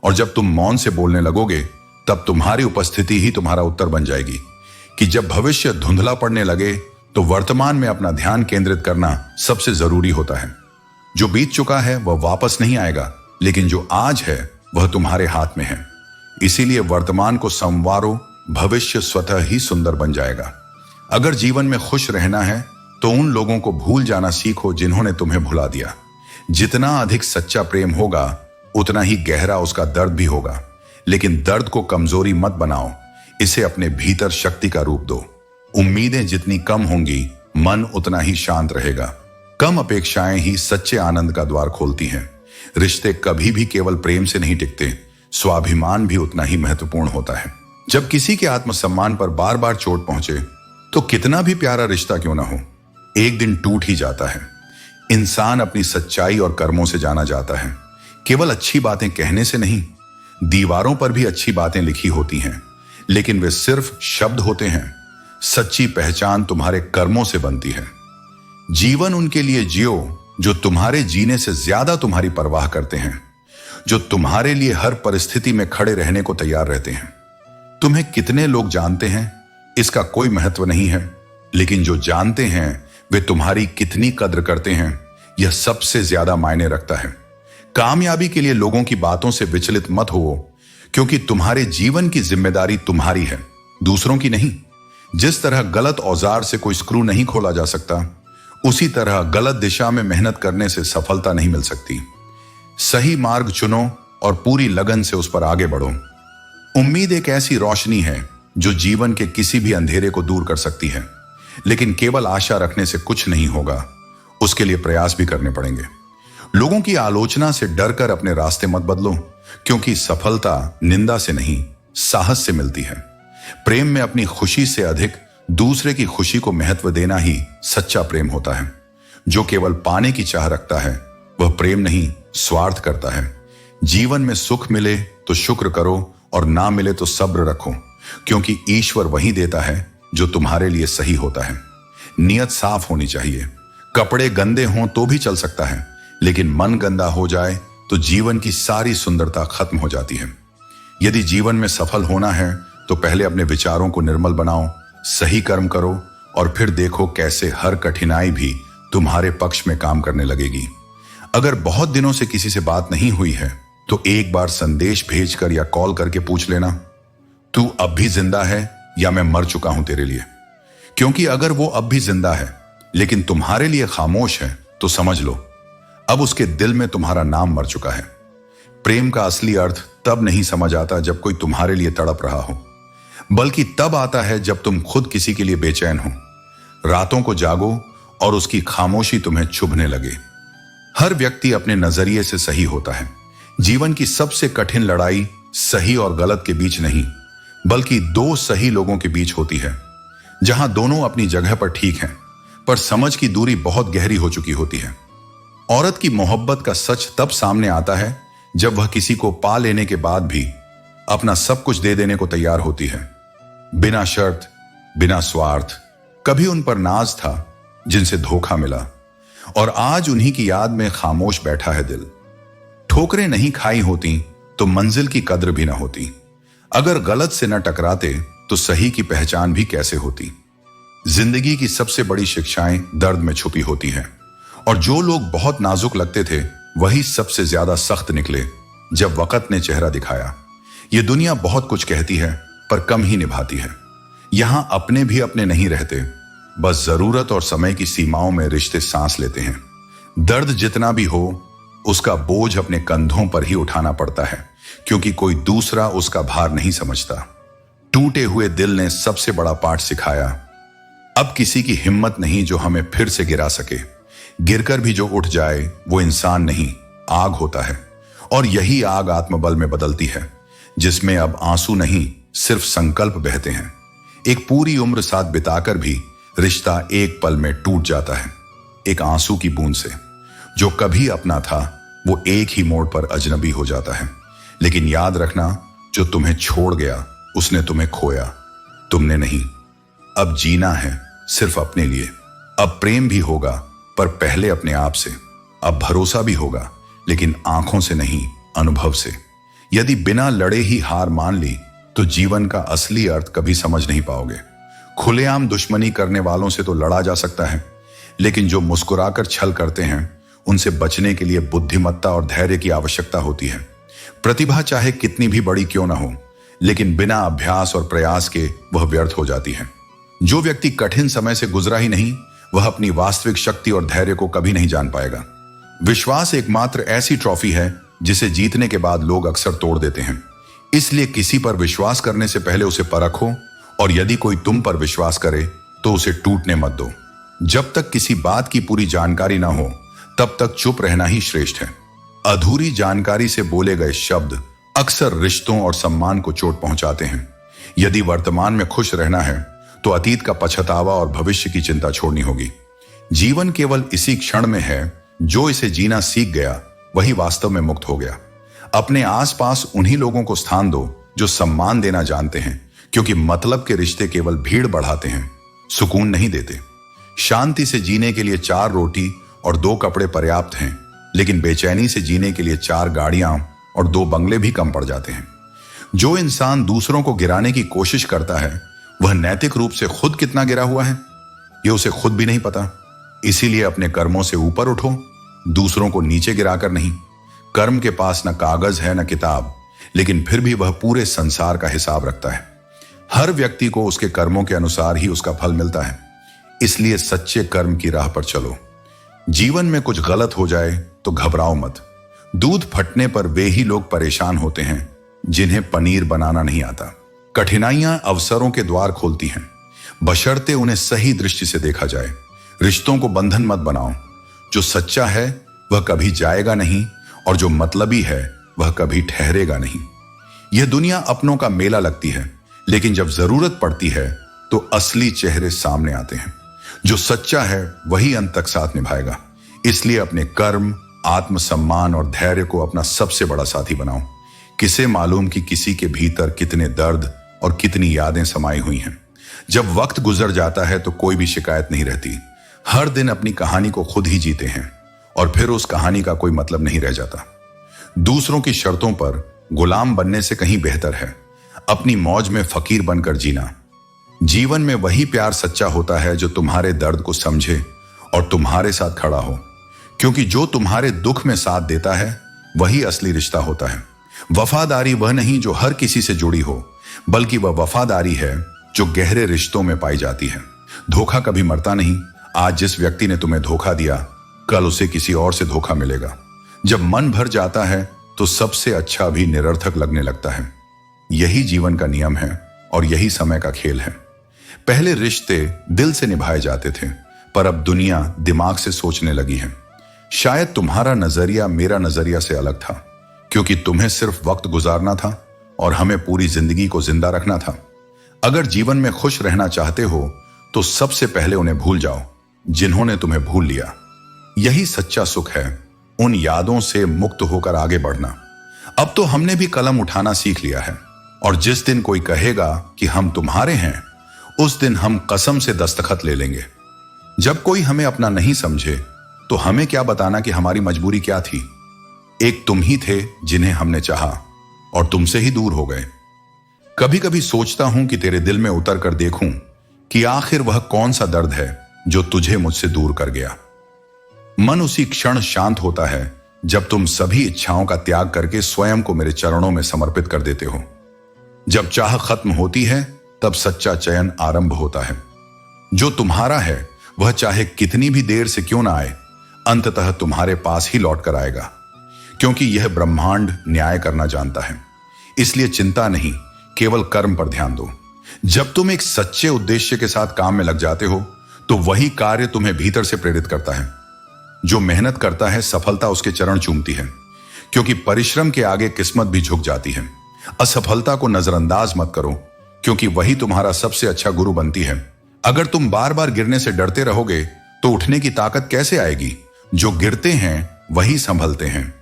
और जब तुम मौन से बोलने लगोगे, तब तुम्हारी उपस्थिति ही तुम्हारा उत्तर बन जाएगी। कि जब भविष्य धुंधला पड़ने लगे तो वर्तमान में अपना ध्यान केंद्रित करना सबसे जरूरी होता है। जो बीत चुका है वह वापस नहीं आएगा, लेकिन जो आज है वह तुम्हारे हाथ में है। इसीलिए वर्तमान को संवारो, भविष्य स्वतः ही सुंदर बन जाएगा। अगर जीवन में खुश रहना है तो उन लोगों को भूल जाना सीखो जिन्होंने तुम्हें भुला दिया। जितना अधिक सच्चा प्रेम होगा उतना ही गहरा उसका दर्द भी होगा। लेकिन दर्द को कमजोरी मत बनाओ, इसे अपने भीतर शक्ति का रूप दो। उम्मीदें जितनी कम होंगी, मन उतना ही शांत रहेगा। कम अपेक्षाएं ही सच्चे आनंद का द्वार खोलती हैं। रिश्ते कभी भी केवल प्रेम से नहीं टिकते, स्वाभिमान भी उतना ही महत्वपूर्ण होता है। जब किसी के आत्मसम्मान पर बार बार चोट पहुंचे तो कितना भी प्यारा रिश्ता क्यों ना हो, एक दिन टूट ही जाता है। इंसान अपनी सच्चाई और कर्मों से जाना जाता है, केवल अच्छी बातें कहने से नहीं। दीवारों पर भी अच्छी बातें लिखी होती हैं, लेकिन वे सिर्फ शब्द होते हैं। सच्ची पहचान तुम्हारे कर्मों से बनती है। जीवन उनके लिए जियो जो तुम्हारे जीने से ज्यादा तुम्हारी परवाह करते हैं, जो तुम्हारे लिए हर परिस्थिति में खड़े रहने को तैयार रहते हैं। तुम्हें कितने लोग जानते हैं इसका कोई महत्व नहीं है, लेकिन जो जानते हैं वे तुम्हारी कितनी कद्र करते हैं यह सबसे ज्यादा मायने रखता है। कामयाबी के लिए लोगों की बातों से विचलित मत हो, क्योंकि तुम्हारे जीवन की जिम्मेदारी तुम्हारी है, दूसरों की नहीं। जिस तरह गलत औजार से कोई स्क्रू नहीं खोला जा सकता, उसी तरह गलत दिशा में मेहनत करने से सफलता नहीं मिल सकती। सही मार्ग चुनो और पूरी लगन से उस पर आगे बढ़ो। उम्मीद एक ऐसी रोशनी है जो जीवन के किसी भी अंधेरे को दूर कर सकती है, लेकिन केवल आशा रखने से कुछ नहीं होगा, उसके लिए प्रयास भी करने पड़ेंगे। लोगों की आलोचना से डरकर अपने रास्ते मत बदलो, क्योंकि सफलता निंदा से नहीं, साहस से मिलती है। प्रेम में अपनी खुशी से अधिक दूसरे की खुशी को महत्व देना ही सच्चा प्रेम होता है। जो केवल पाने की चाह रखता है वह प्रेम नहीं, स्वार्थ करता है। जीवन में सुख मिले तो शुक्र करो और ना मिले तो सब्र रखो, क्योंकि ईश्वर वही देता है जो तुम्हारे लिए सही होता है। नियत साफ होनी चाहिए। कपड़े गंदे हों तो भी चल सकता है, लेकिन मन गंदा हो जाए तो जीवन की सारी सुंदरता खत्म हो जाती है। यदि जीवन में सफल होना है तो पहले अपने विचारों को निर्मल बनाओ, सही कर्म करो और फिर देखो कैसे हर कठिनाई भी तुम्हारे पक्ष में काम करने लगेगी। अगर बहुत दिनों से किसी से बात नहीं हुई है तो एक बार संदेश भेजकर या कॉल करके पूछ लेना, तू अब भी जिंदा है या मैं मर चुका हूं तेरे लिए। क्योंकि अगर वो अब भी जिंदा है लेकिन तुम्हारे लिए खामोश है तो समझ लो अब उसके दिल में तुम्हारा नाम मर चुका है। प्रेम का असली अर्थ तब नहीं समझ आता जब कोई तुम्हारे लिए तड़प रहा हो, बल्कि तब आता है जब तुम खुद किसी के लिए बेचैन हो। रातों को जागो और उसकी खामोशी तुम्हें चुभने लगे। हर व्यक्ति अपने नजरिए से सही होता है। जीवन की सबसे कठिन लड़ाई सही और गलत के बीच नहीं, बल्कि दो सही लोगों के बीच होती है, जहां दोनों अपनी जगह पर ठीक हैं, पर समझ की दूरी बहुत गहरी हो चुकी होती है। औरत की मोहब्बत का सच तब सामने आता है जब वह किसी को पा लेने के बाद भी अपना सब कुछ दे देने को तैयार होती है, बिना शर्त, बिना स्वार्थ। कभी उन पर नाज था जिनसे धोखा मिला, और आज उन्हीं की याद में खामोश बैठा है दिल। ठोकरें नहीं खाई होती तो मंजिल की कद्र भी ना होती। अगर गलत से न टकराते तो सही की पहचान भी कैसे होती। जिंदगी की सबसे बड़ी शिक्षाएं दर्द में छुपी होती हैं, और जो लोग बहुत नाजुक लगते थे वही सबसे ज्यादा सख्त निकले जब वक्त ने चेहरा दिखाया। ये दुनिया बहुत कुछ कहती है पर कम ही निभाती है। यहां अपने भी अपने नहीं रहते, बस जरूरत और समय की सीमाओं में रिश्ते सांस लेते हैं। दर्द जितना भी हो उसका बोझ अपने कंधों पर ही उठाना पड़ता है, क्योंकि कोई दूसरा उसका भार नहीं समझता। टूटे हुए दिल ने सबसे बड़ा पाठ सिखाया, अब किसी की हिम्मत नहीं जो हमें फिर से गिरा सके। गिरकर भी जो उठ जाए वो इंसान नहीं, आग होता है, और यही आग आत्मबल में बदलती है, जिसमें अब आंसू नहीं सिर्फ संकल्प बहते हैं। एक पूरी उम्र साथ बिताकर भी रिश्ता एक पल में टूट जाता है, एक आंसू की बूंद से। जो कभी अपना था वो एक ही मोड़ पर अजनबी हो जाता है। लेकिन याद रखना, जो तुम्हें छोड़ गया उसने तुम्हें खोया, तुमने नहीं। अब जीना है सिर्फ अपने लिए। अब प्रेम भी होगा पर पहले अपने आप से। अब भरोसा भी होगा लेकिन आंखों से नहीं, अनुभव से। यदि बिना लड़े ही हार मान ली तो जीवन का असली अर्थ कभी समझ नहीं पाओगे। खुलेआम दुश्मनी करने वालों से तो लड़ा जा सकता है, लेकिन जो मुस्कुराकर छल करते हैं उनसे बचने के लिए बुद्धिमत्ता और धैर्य की आवश्यकता होती है। प्रतिभा चाहे कितनी भी बड़ी क्यों ना हो, लेकिन बिना अभ्यास और प्रयास के वह व्यर्थ हो जाती है। जो व्यक्ति कठिन समय से गुजरा ही नहीं, वह अपनी वास्तविक शक्ति और धैर्य को कभी नहीं जान पाएगा। विश्वास एकमात्र ऐसी ट्रॉफी है जिसे जीतने के बाद लोग अक्सर तोड़ देते हैं। इसलिए किसी पर विश्वास करने से पहले उसे परखो, और यदि कोई तुम पर विश्वास करे तो उसे टूटने मत दो। जब तक किसी बात की पूरी जानकारी ना हो तब तक चुप रहना ही श्रेष्ठ है। अधूरी जानकारी से बोले गए शब्द अक्सर रिश्तों और सम्मान को चोट पहुंचाते हैं। यदि वर्तमान में खुश रहना है तो अतीत का पछतावा और भविष्य की चिंता छोड़नी होगी। जीवन केवल इसी क्षण में है, जो इसे जीना सीख गया वही वास्तव में मुक्त हो गया। अपने आसपास उन्हीं लोगों को स्थान दो जो सम्मान देना जानते हैं, क्योंकि मतलब के रिश्ते केवल भीड़ बढ़ाते हैं, सुकून नहीं देते। शांति से जीने के लिए 4 रोटी और 2 कपड़े पर्याप्त हैं, लेकिन बेचैनी से जीने के लिए 4 गाड़ियां और 2 बंगले भी कम पड़ जाते हैं। जो इंसान दूसरों को गिराने की कोशिश करता है वह नैतिक रूप से खुद कितना गिरा हुआ है ये उसे खुद भी नहीं पता। इसीलिए अपने कर्मों से ऊपर उठो, दूसरों को नीचे गिराकर नहीं। कर्म के पास न कागज है न किताब, लेकिन फिर भी वह पूरे संसार का हिसाब रखता है। हर व्यक्ति को उसके कर्मों के अनुसार ही उसका फल मिलता है। इसलिए सच्चे कर्म की राह पर चलो। जीवन में कुछ गलत हो जाए तो घबराओ मत। दूध फटने पर वे ही लोग परेशान होते हैं जिन्हें पनीर बनाना नहीं आता। कठिनाइयां अवसरों के द्वार खोलती हैं, बशर्ते उन्हें सही दृष्टि से देखा जाए। रिश्तों को बंधन मत बनाओ। जो सच्चा है वह कभी जाएगा नहीं, और जो मतलबी है वह कभी ठहरेगा नहीं। यह दुनिया अपनों का मेला लगती है, लेकिन जब जरूरत पड़ती है तो असली चेहरे सामने आते हैं। जो सच्चा है वही अंत तक साथ निभाएगा। इसलिए अपने कर्म, आत्मसम्मान और धैर्य को अपना सबसे बड़ा साथी बनाओ। किसे मालूम कि किसी के भीतर कितने दर्द और कितनी यादें समाई हुई हैं। जब वक्त गुजर जाता है तो कोई भी शिकायत नहीं रहती। हर दिन अपनी कहानी को खुद ही जीते हैं, और फिर उस कहानी का कोई मतलब नहीं रह जाता। दूसरों की शर्तों पर गुलाम बनने से कहीं बेहतर है अपनी मौज में फकीर बनकर जीना। जीवन में वही प्यार सच्चा होता है जो तुम्हारे दर्द को समझे और तुम्हारे साथ खड़ा हो, क्योंकि जो तुम्हारे दुख में साथ देता है वही असली रिश्ता होता है। वफादारी वह नहीं जो हर किसी से जुड़ी हो, बल्कि वह वफादारी है जो गहरे रिश्तों में पाई जाती है। धोखा कभी मरता नहीं। आज जिस व्यक्ति ने तुम्हें धोखा दिया, कल उसे किसी और से धोखा मिलेगा। जब मन भर जाता है तो सबसे अच्छा भी निरर्थक लगने लगता है। यही जीवन का नियम है और यही समय का खेल है। पहले रिश्ते दिल से निभाए जाते थे, पर अब दुनिया दिमाग से सोचने लगी है। शायद तुम्हारा नजरिया मेरा नजरिया से अलग था, क्योंकि तुम्हें सिर्फ वक्त गुजारना था और हमें पूरी जिंदगी को जिंदा रखना था। अगर जीवन में खुश रहना चाहते हो तो सबसे पहले उन्हें भूल जाओ जिन्होंने तुम्हें भूल लिया। यही सच्चा सुख है, उन यादों से मुक्त होकर आगे बढ़ना। अब तो हमने भी कलम उठाना सीख लिया है, और जिस दिन कोई कहेगा कि हम तुम्हारे हैं, उस दिन हम कसम से दस्तखत ले लेंगे। जब कोई हमें अपना नहीं समझे तो हमें क्या बताना कि हमारी मजबूरी क्या थी। एक तुम ही थे जिन्हें हमने चाहा और तुमसे ही दूर हो गए। कभी कभी सोचता हूं कि तेरे दिल में उतर कर देखूं कि आखिर वह कौन सा दर्द है जो तुझे मुझसे दूर कर गया। मन उसी क्षण शांत होता है जब तुम सभी इच्छाओं का त्याग करके स्वयं को मेरे चरणों में समर्पित कर देते हो। जब चाह खत्म होती है तब सच्चा चयन आरंभ होता है। जो तुम्हारा है वह चाहे कितनी भी देर से क्यों ना आए, अंततः तुम्हारे पास ही लौट कर आएगा, क्योंकि यह ब्रह्मांड न्याय करना जानता है। इसलिए चिंता नहीं, केवल कर्म पर ध्यान दो। जब तुम एक सच्चे उद्देश्य के साथ काम में लग जाते हो तो वही कार्य तुम्हें भीतर से प्रेरित करता है। जो मेहनत करता है सफलता उसके चरण चूमती है, क्योंकि परिश्रम के आगे किस्मत भी झुक जाती है। असफलता को नजरअंदाज मत करो, क्योंकि वही तुम्हारा सबसे अच्छा गुरु बनती है। अगर तुम बार बार गिरने से डरते रहोगे तो उठने की ताकत कैसे आएगी। जो गिरते हैं वही संभलते हैं,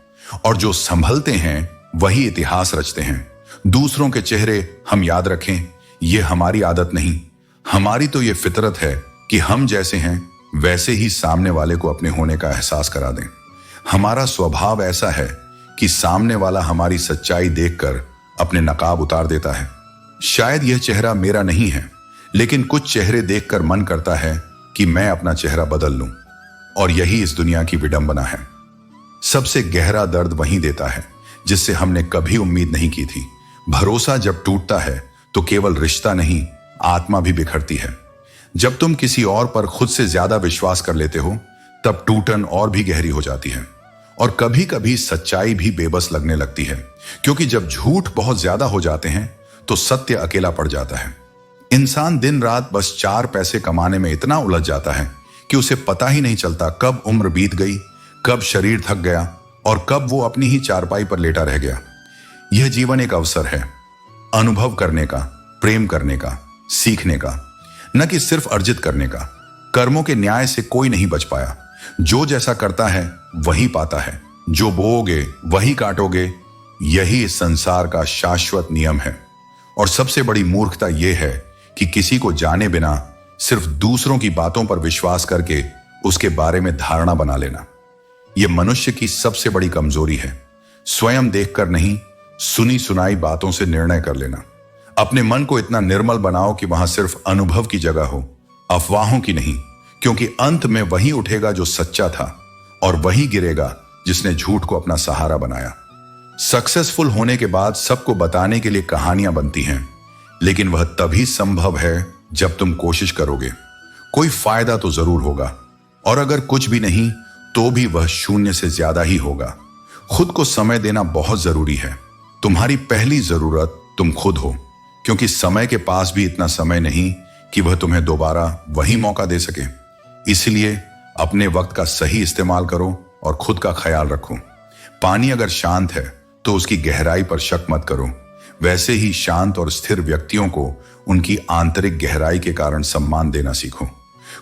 और जो संभलते हैं वही इतिहास रचते हैं। दूसरों के चेहरे हम याद रखें, यह हमारी आदत नहीं, हमारी तो यह फितरत है कि हम जैसे हैं वैसे ही सामने वाले को अपने होने का एहसास करा दें। हमारा स्वभाव ऐसा है कि सामने वाला हमारी सच्चाई देखकर अपने नकाब उतार देता है। शायद यह चेहरा मेरा नहीं है, लेकिन कुछ चेहरे देखकर मन करता है कि मैं अपना चेहरा बदल लूं, और यही इस दुनिया की विडंबना है। सबसे गहरा दर्द वहीं देता है जिससे हमने कभी उम्मीद नहीं की थी। भरोसा जब टूटता है तो केवल रिश्ता नहीं, आत्मा भी बिखरती है। जब तुम किसी और पर खुद से ज्यादा विश्वास कर लेते हो तब टूटन और भी गहरी हो जाती है, और कभी कभी सच्चाई भी बेबस लगने लगती है, क्योंकि जब झूठ बहुत ज्यादा हो जाते हैं तो सत्य अकेला पड़ जाता है। इंसान दिन रात बस 4 पैसे कमाने में इतना उलझ जाता है कि उसे पता ही नहीं चलता कब उम्र बीत गई, कब शरीर थक गया और कब वो अपनी ही चारपाई पर लेटा रह गया। यह जीवन एक अवसर है, अनुभव करने का, प्रेम करने का, सीखने का, न कि सिर्फ अर्जित करने का। कर्मों के न्याय से कोई नहीं बच पाया। जो जैसा करता है वही पाता है, जो बोओगे वही काटोगे। यही इस संसार का शाश्वत नियम है। और सबसे बड़ी मूर्खता यह है कि किसी को जाने बिना सिर्फ दूसरों की बातों पर विश्वास करके उसके बारे में धारणा बना लेना। यह मनुष्य की सबसे बड़ी कमजोरी है। स्वयं देखकर नहीं, सुनी सुनाई बातों से निर्णय कर लेना। अपने मन को इतना निर्मल बनाओ कि वहां सिर्फ अनुभव की जगह हो, अफवाहों की नहीं, क्योंकि अंत में वही उठेगा जो सच्चा था, और वही गिरेगा जिसने झूठ को अपना सहारा बनाया। सक्सेसफुल होने के बाद सबको बताने के लिए कहानियां बनती हैं, लेकिन वह तभी संभव है जब तुम कोशिश करोगे। कोई फायदा तो जरूर होगा, और अगर कुछ भी नहीं तो भी वह शून्य से ज्यादा ही होगा। खुद को समय देना बहुत जरूरी है। तुम्हारी पहली जरूरत तुम खुद हो, क्योंकि समय के पास भी इतना समय नहीं कि वह तुम्हें दोबारा वही मौका दे सके। इसलिए अपने वक्त का सही इस्तेमाल करो और खुद का ख्याल रखो। पानी अगर शांत है तो उसकी गहराई पर शक मत करो। वैसे ही शांत और स्थिर व्यक्तियों को उनकी आंतरिक गहराई के कारण सम्मान देना सीखो।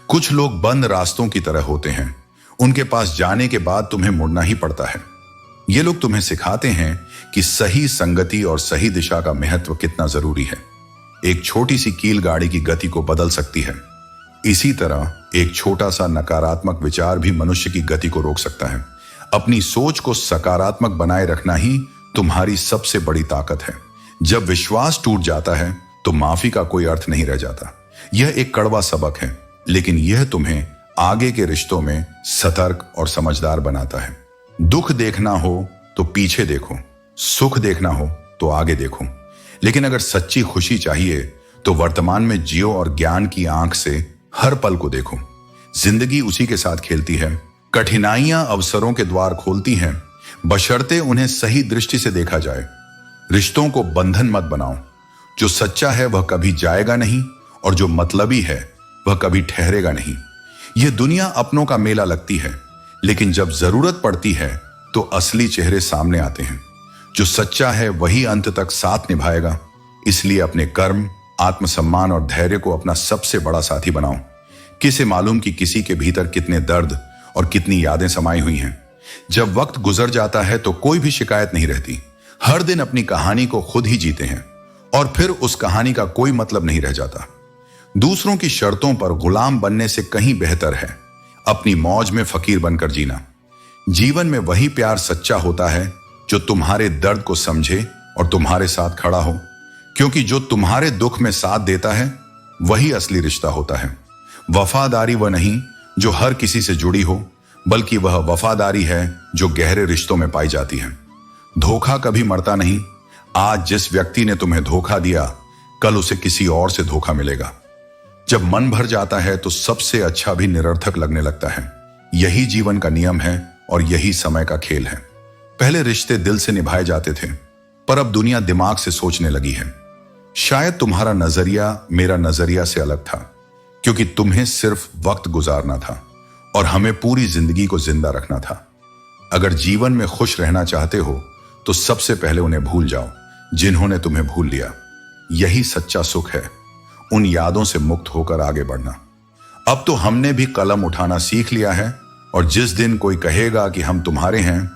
कुछ लोग बंद रास्तों की तरह होते हैं, उनके पास जाने के बाद तुम्हें मुड़ना ही पड़ता है। ये लोग तुम्हें सिखाते हैं कि सही संगति और सही दिशा का महत्व कितना जरूरी है। एक छोटी सी कील गाड़ी की गति को बदल सकती है। इसी तरह एक छोटा सा नकारात्मक विचार भी मनुष्य की गति को रोक सकता है। अपनी सोच को सकारात्मक बनाए रखना ही तुम्हारी सबसे बड़ी ताकत है। जब विश्वास टूट जाता है तो माफी का कोई अर्थ नहीं रह जाता। यह एक कड़वा सबक है, लेकिन यह तुम्हें आगे के रिश्तों में सतर्क और समझदार बनाता है। दुख देखना हो तो पीछे देखो, सुख देखना हो तो आगे देखो। लेकिन अगर सच्ची खुशी चाहिए तो वर्तमान में जियो और ज्ञान की आंख से हर पल को देखो। जिंदगी उसी के साथ खेलती है। कठिनाइयां अवसरों के द्वार खोलती हैं, बशर्ते उन्हें सही दृष्टि से देखा जाए। रिश्तों को बंधन मत बनाओ। जो सच्चा है वह कभी जाएगा नहीं, और जो मतलबी है वह कभी ठहरेगा नहीं। यह दुनिया अपनों का मेला लगती है, लेकिन जब जरूरत पड़ती है तो असली चेहरे सामने आते हैं। जो सच्चा है वही अंत तक साथ निभाएगा। इसलिए अपने कर्म, आत्मसम्मान और धैर्य को अपना सबसे बड़ा साथी बनाओ। किसे मालूम कि किसी के भीतर कितने दर्द और कितनी यादें समाई हुई हैं। जब वक्त गुजर जाता है तो कोई भी शिकायत नहीं रहती। हर दिन अपनी कहानी को खुद ही जीते हैं और फिर उस कहानी का कोई मतलब नहीं रह जाता। दूसरों की शर्तों पर गुलाम बनने से कहीं बेहतर है अपनी मौज में फकीर बनकर जीना। जीवन में वही प्यार सच्चा होता है जो तुम्हारे दर्द को समझे और तुम्हारे साथ खड़ा हो, क्योंकि जो तुम्हारे दुख में साथ देता है वही असली रिश्ता होता है। वफादारी वह नहीं जो हर किसी से जुड़ी हो, बल्कि वह वफादारी है जो गहरे रिश्तों में पाई जाती है। धोखा कभी मरता नहीं। आज जिस व्यक्ति ने तुम्हें धोखा दिया, कल उसे किसी और से धोखा मिलेगा। जब मन भर जाता है तो सबसे अच्छा भी निरर्थक लगने लगता है। यही जीवन का नियम है और यही समय का खेल है। पहले रिश्ते दिल से निभाए जाते थे, पर अब दुनिया दिमाग से सोचने लगी है। शायद तुम्हारा नजरिया मेरा नजरिया से अलग था, क्योंकि तुम्हें सिर्फ वक्त गुजारना था और हमें पूरी जिंदगी को जिंदा रखना था। अगर जीवन में खुश रहना चाहते हो तो सबसे पहले उन्हें भूल जाओ जिन्होंने तुम्हें भूल लिया। यही सच्चा सुख है, उन यादों से मुक्त होकर आगे बढ़ना। अब तो हमने भी कलम उठाना सीख लिया है और जिस दिन कोई कहेगा कि हम तुम्हारे हैं,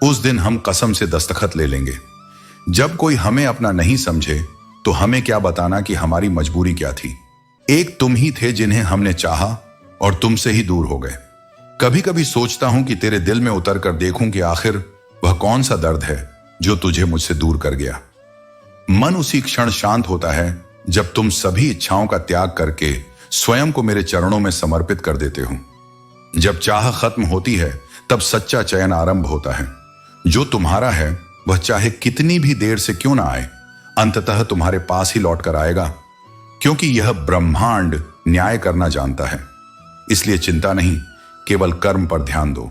उस दिन हम कसम से दस्तखत ले लेंगे। जब कोई हमें अपना नहीं समझे तो हमें क्या बताना कि हमारी मजबूरी क्या थी। एक तुम ही थे जिन्हें हमने चाहा और तुमसे ही दूर हो गए। कभी कभी सोचता हूं कि तेरे दिल में उतर कर देखूं कि आखिर वह कौन सा दर्द है जो तुझे मुझसे दूर कर गया। मन उसी क्षण शांत होता है जब तुम सभी इच्छाओं का त्याग करके स्वयं को मेरे चरणों में समर्पित कर देते हो। जब चाह खत्म होती है तब सच्चा चयन आरंभ होता है। जो तुम्हारा है वह चाहे कितनी भी देर से क्यों ना आए, अंततः तुम्हारे पास ही लौट कर आएगा, क्योंकि यह ब्रह्मांड न्याय करना जानता है। इसलिए चिंता नहीं, केवल कर्म पर ध्यान दो।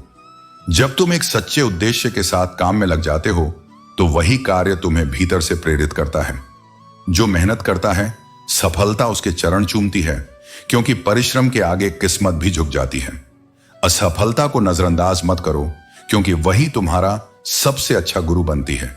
जब तुम एक सच्चे उद्देश्य के साथ काम में लग जाते हो तो वही कार्य तुम्हें भीतर से प्रेरित करता है। जो मेहनत करता है सफलता उसके चरण चूमती है, क्योंकि परिश्रम के आगे किस्मत भी झुक जाती है। असफलता को नजरअंदाज मत करो, क्योंकि वही तुम्हारा सबसे अच्छा गुरु बनती है।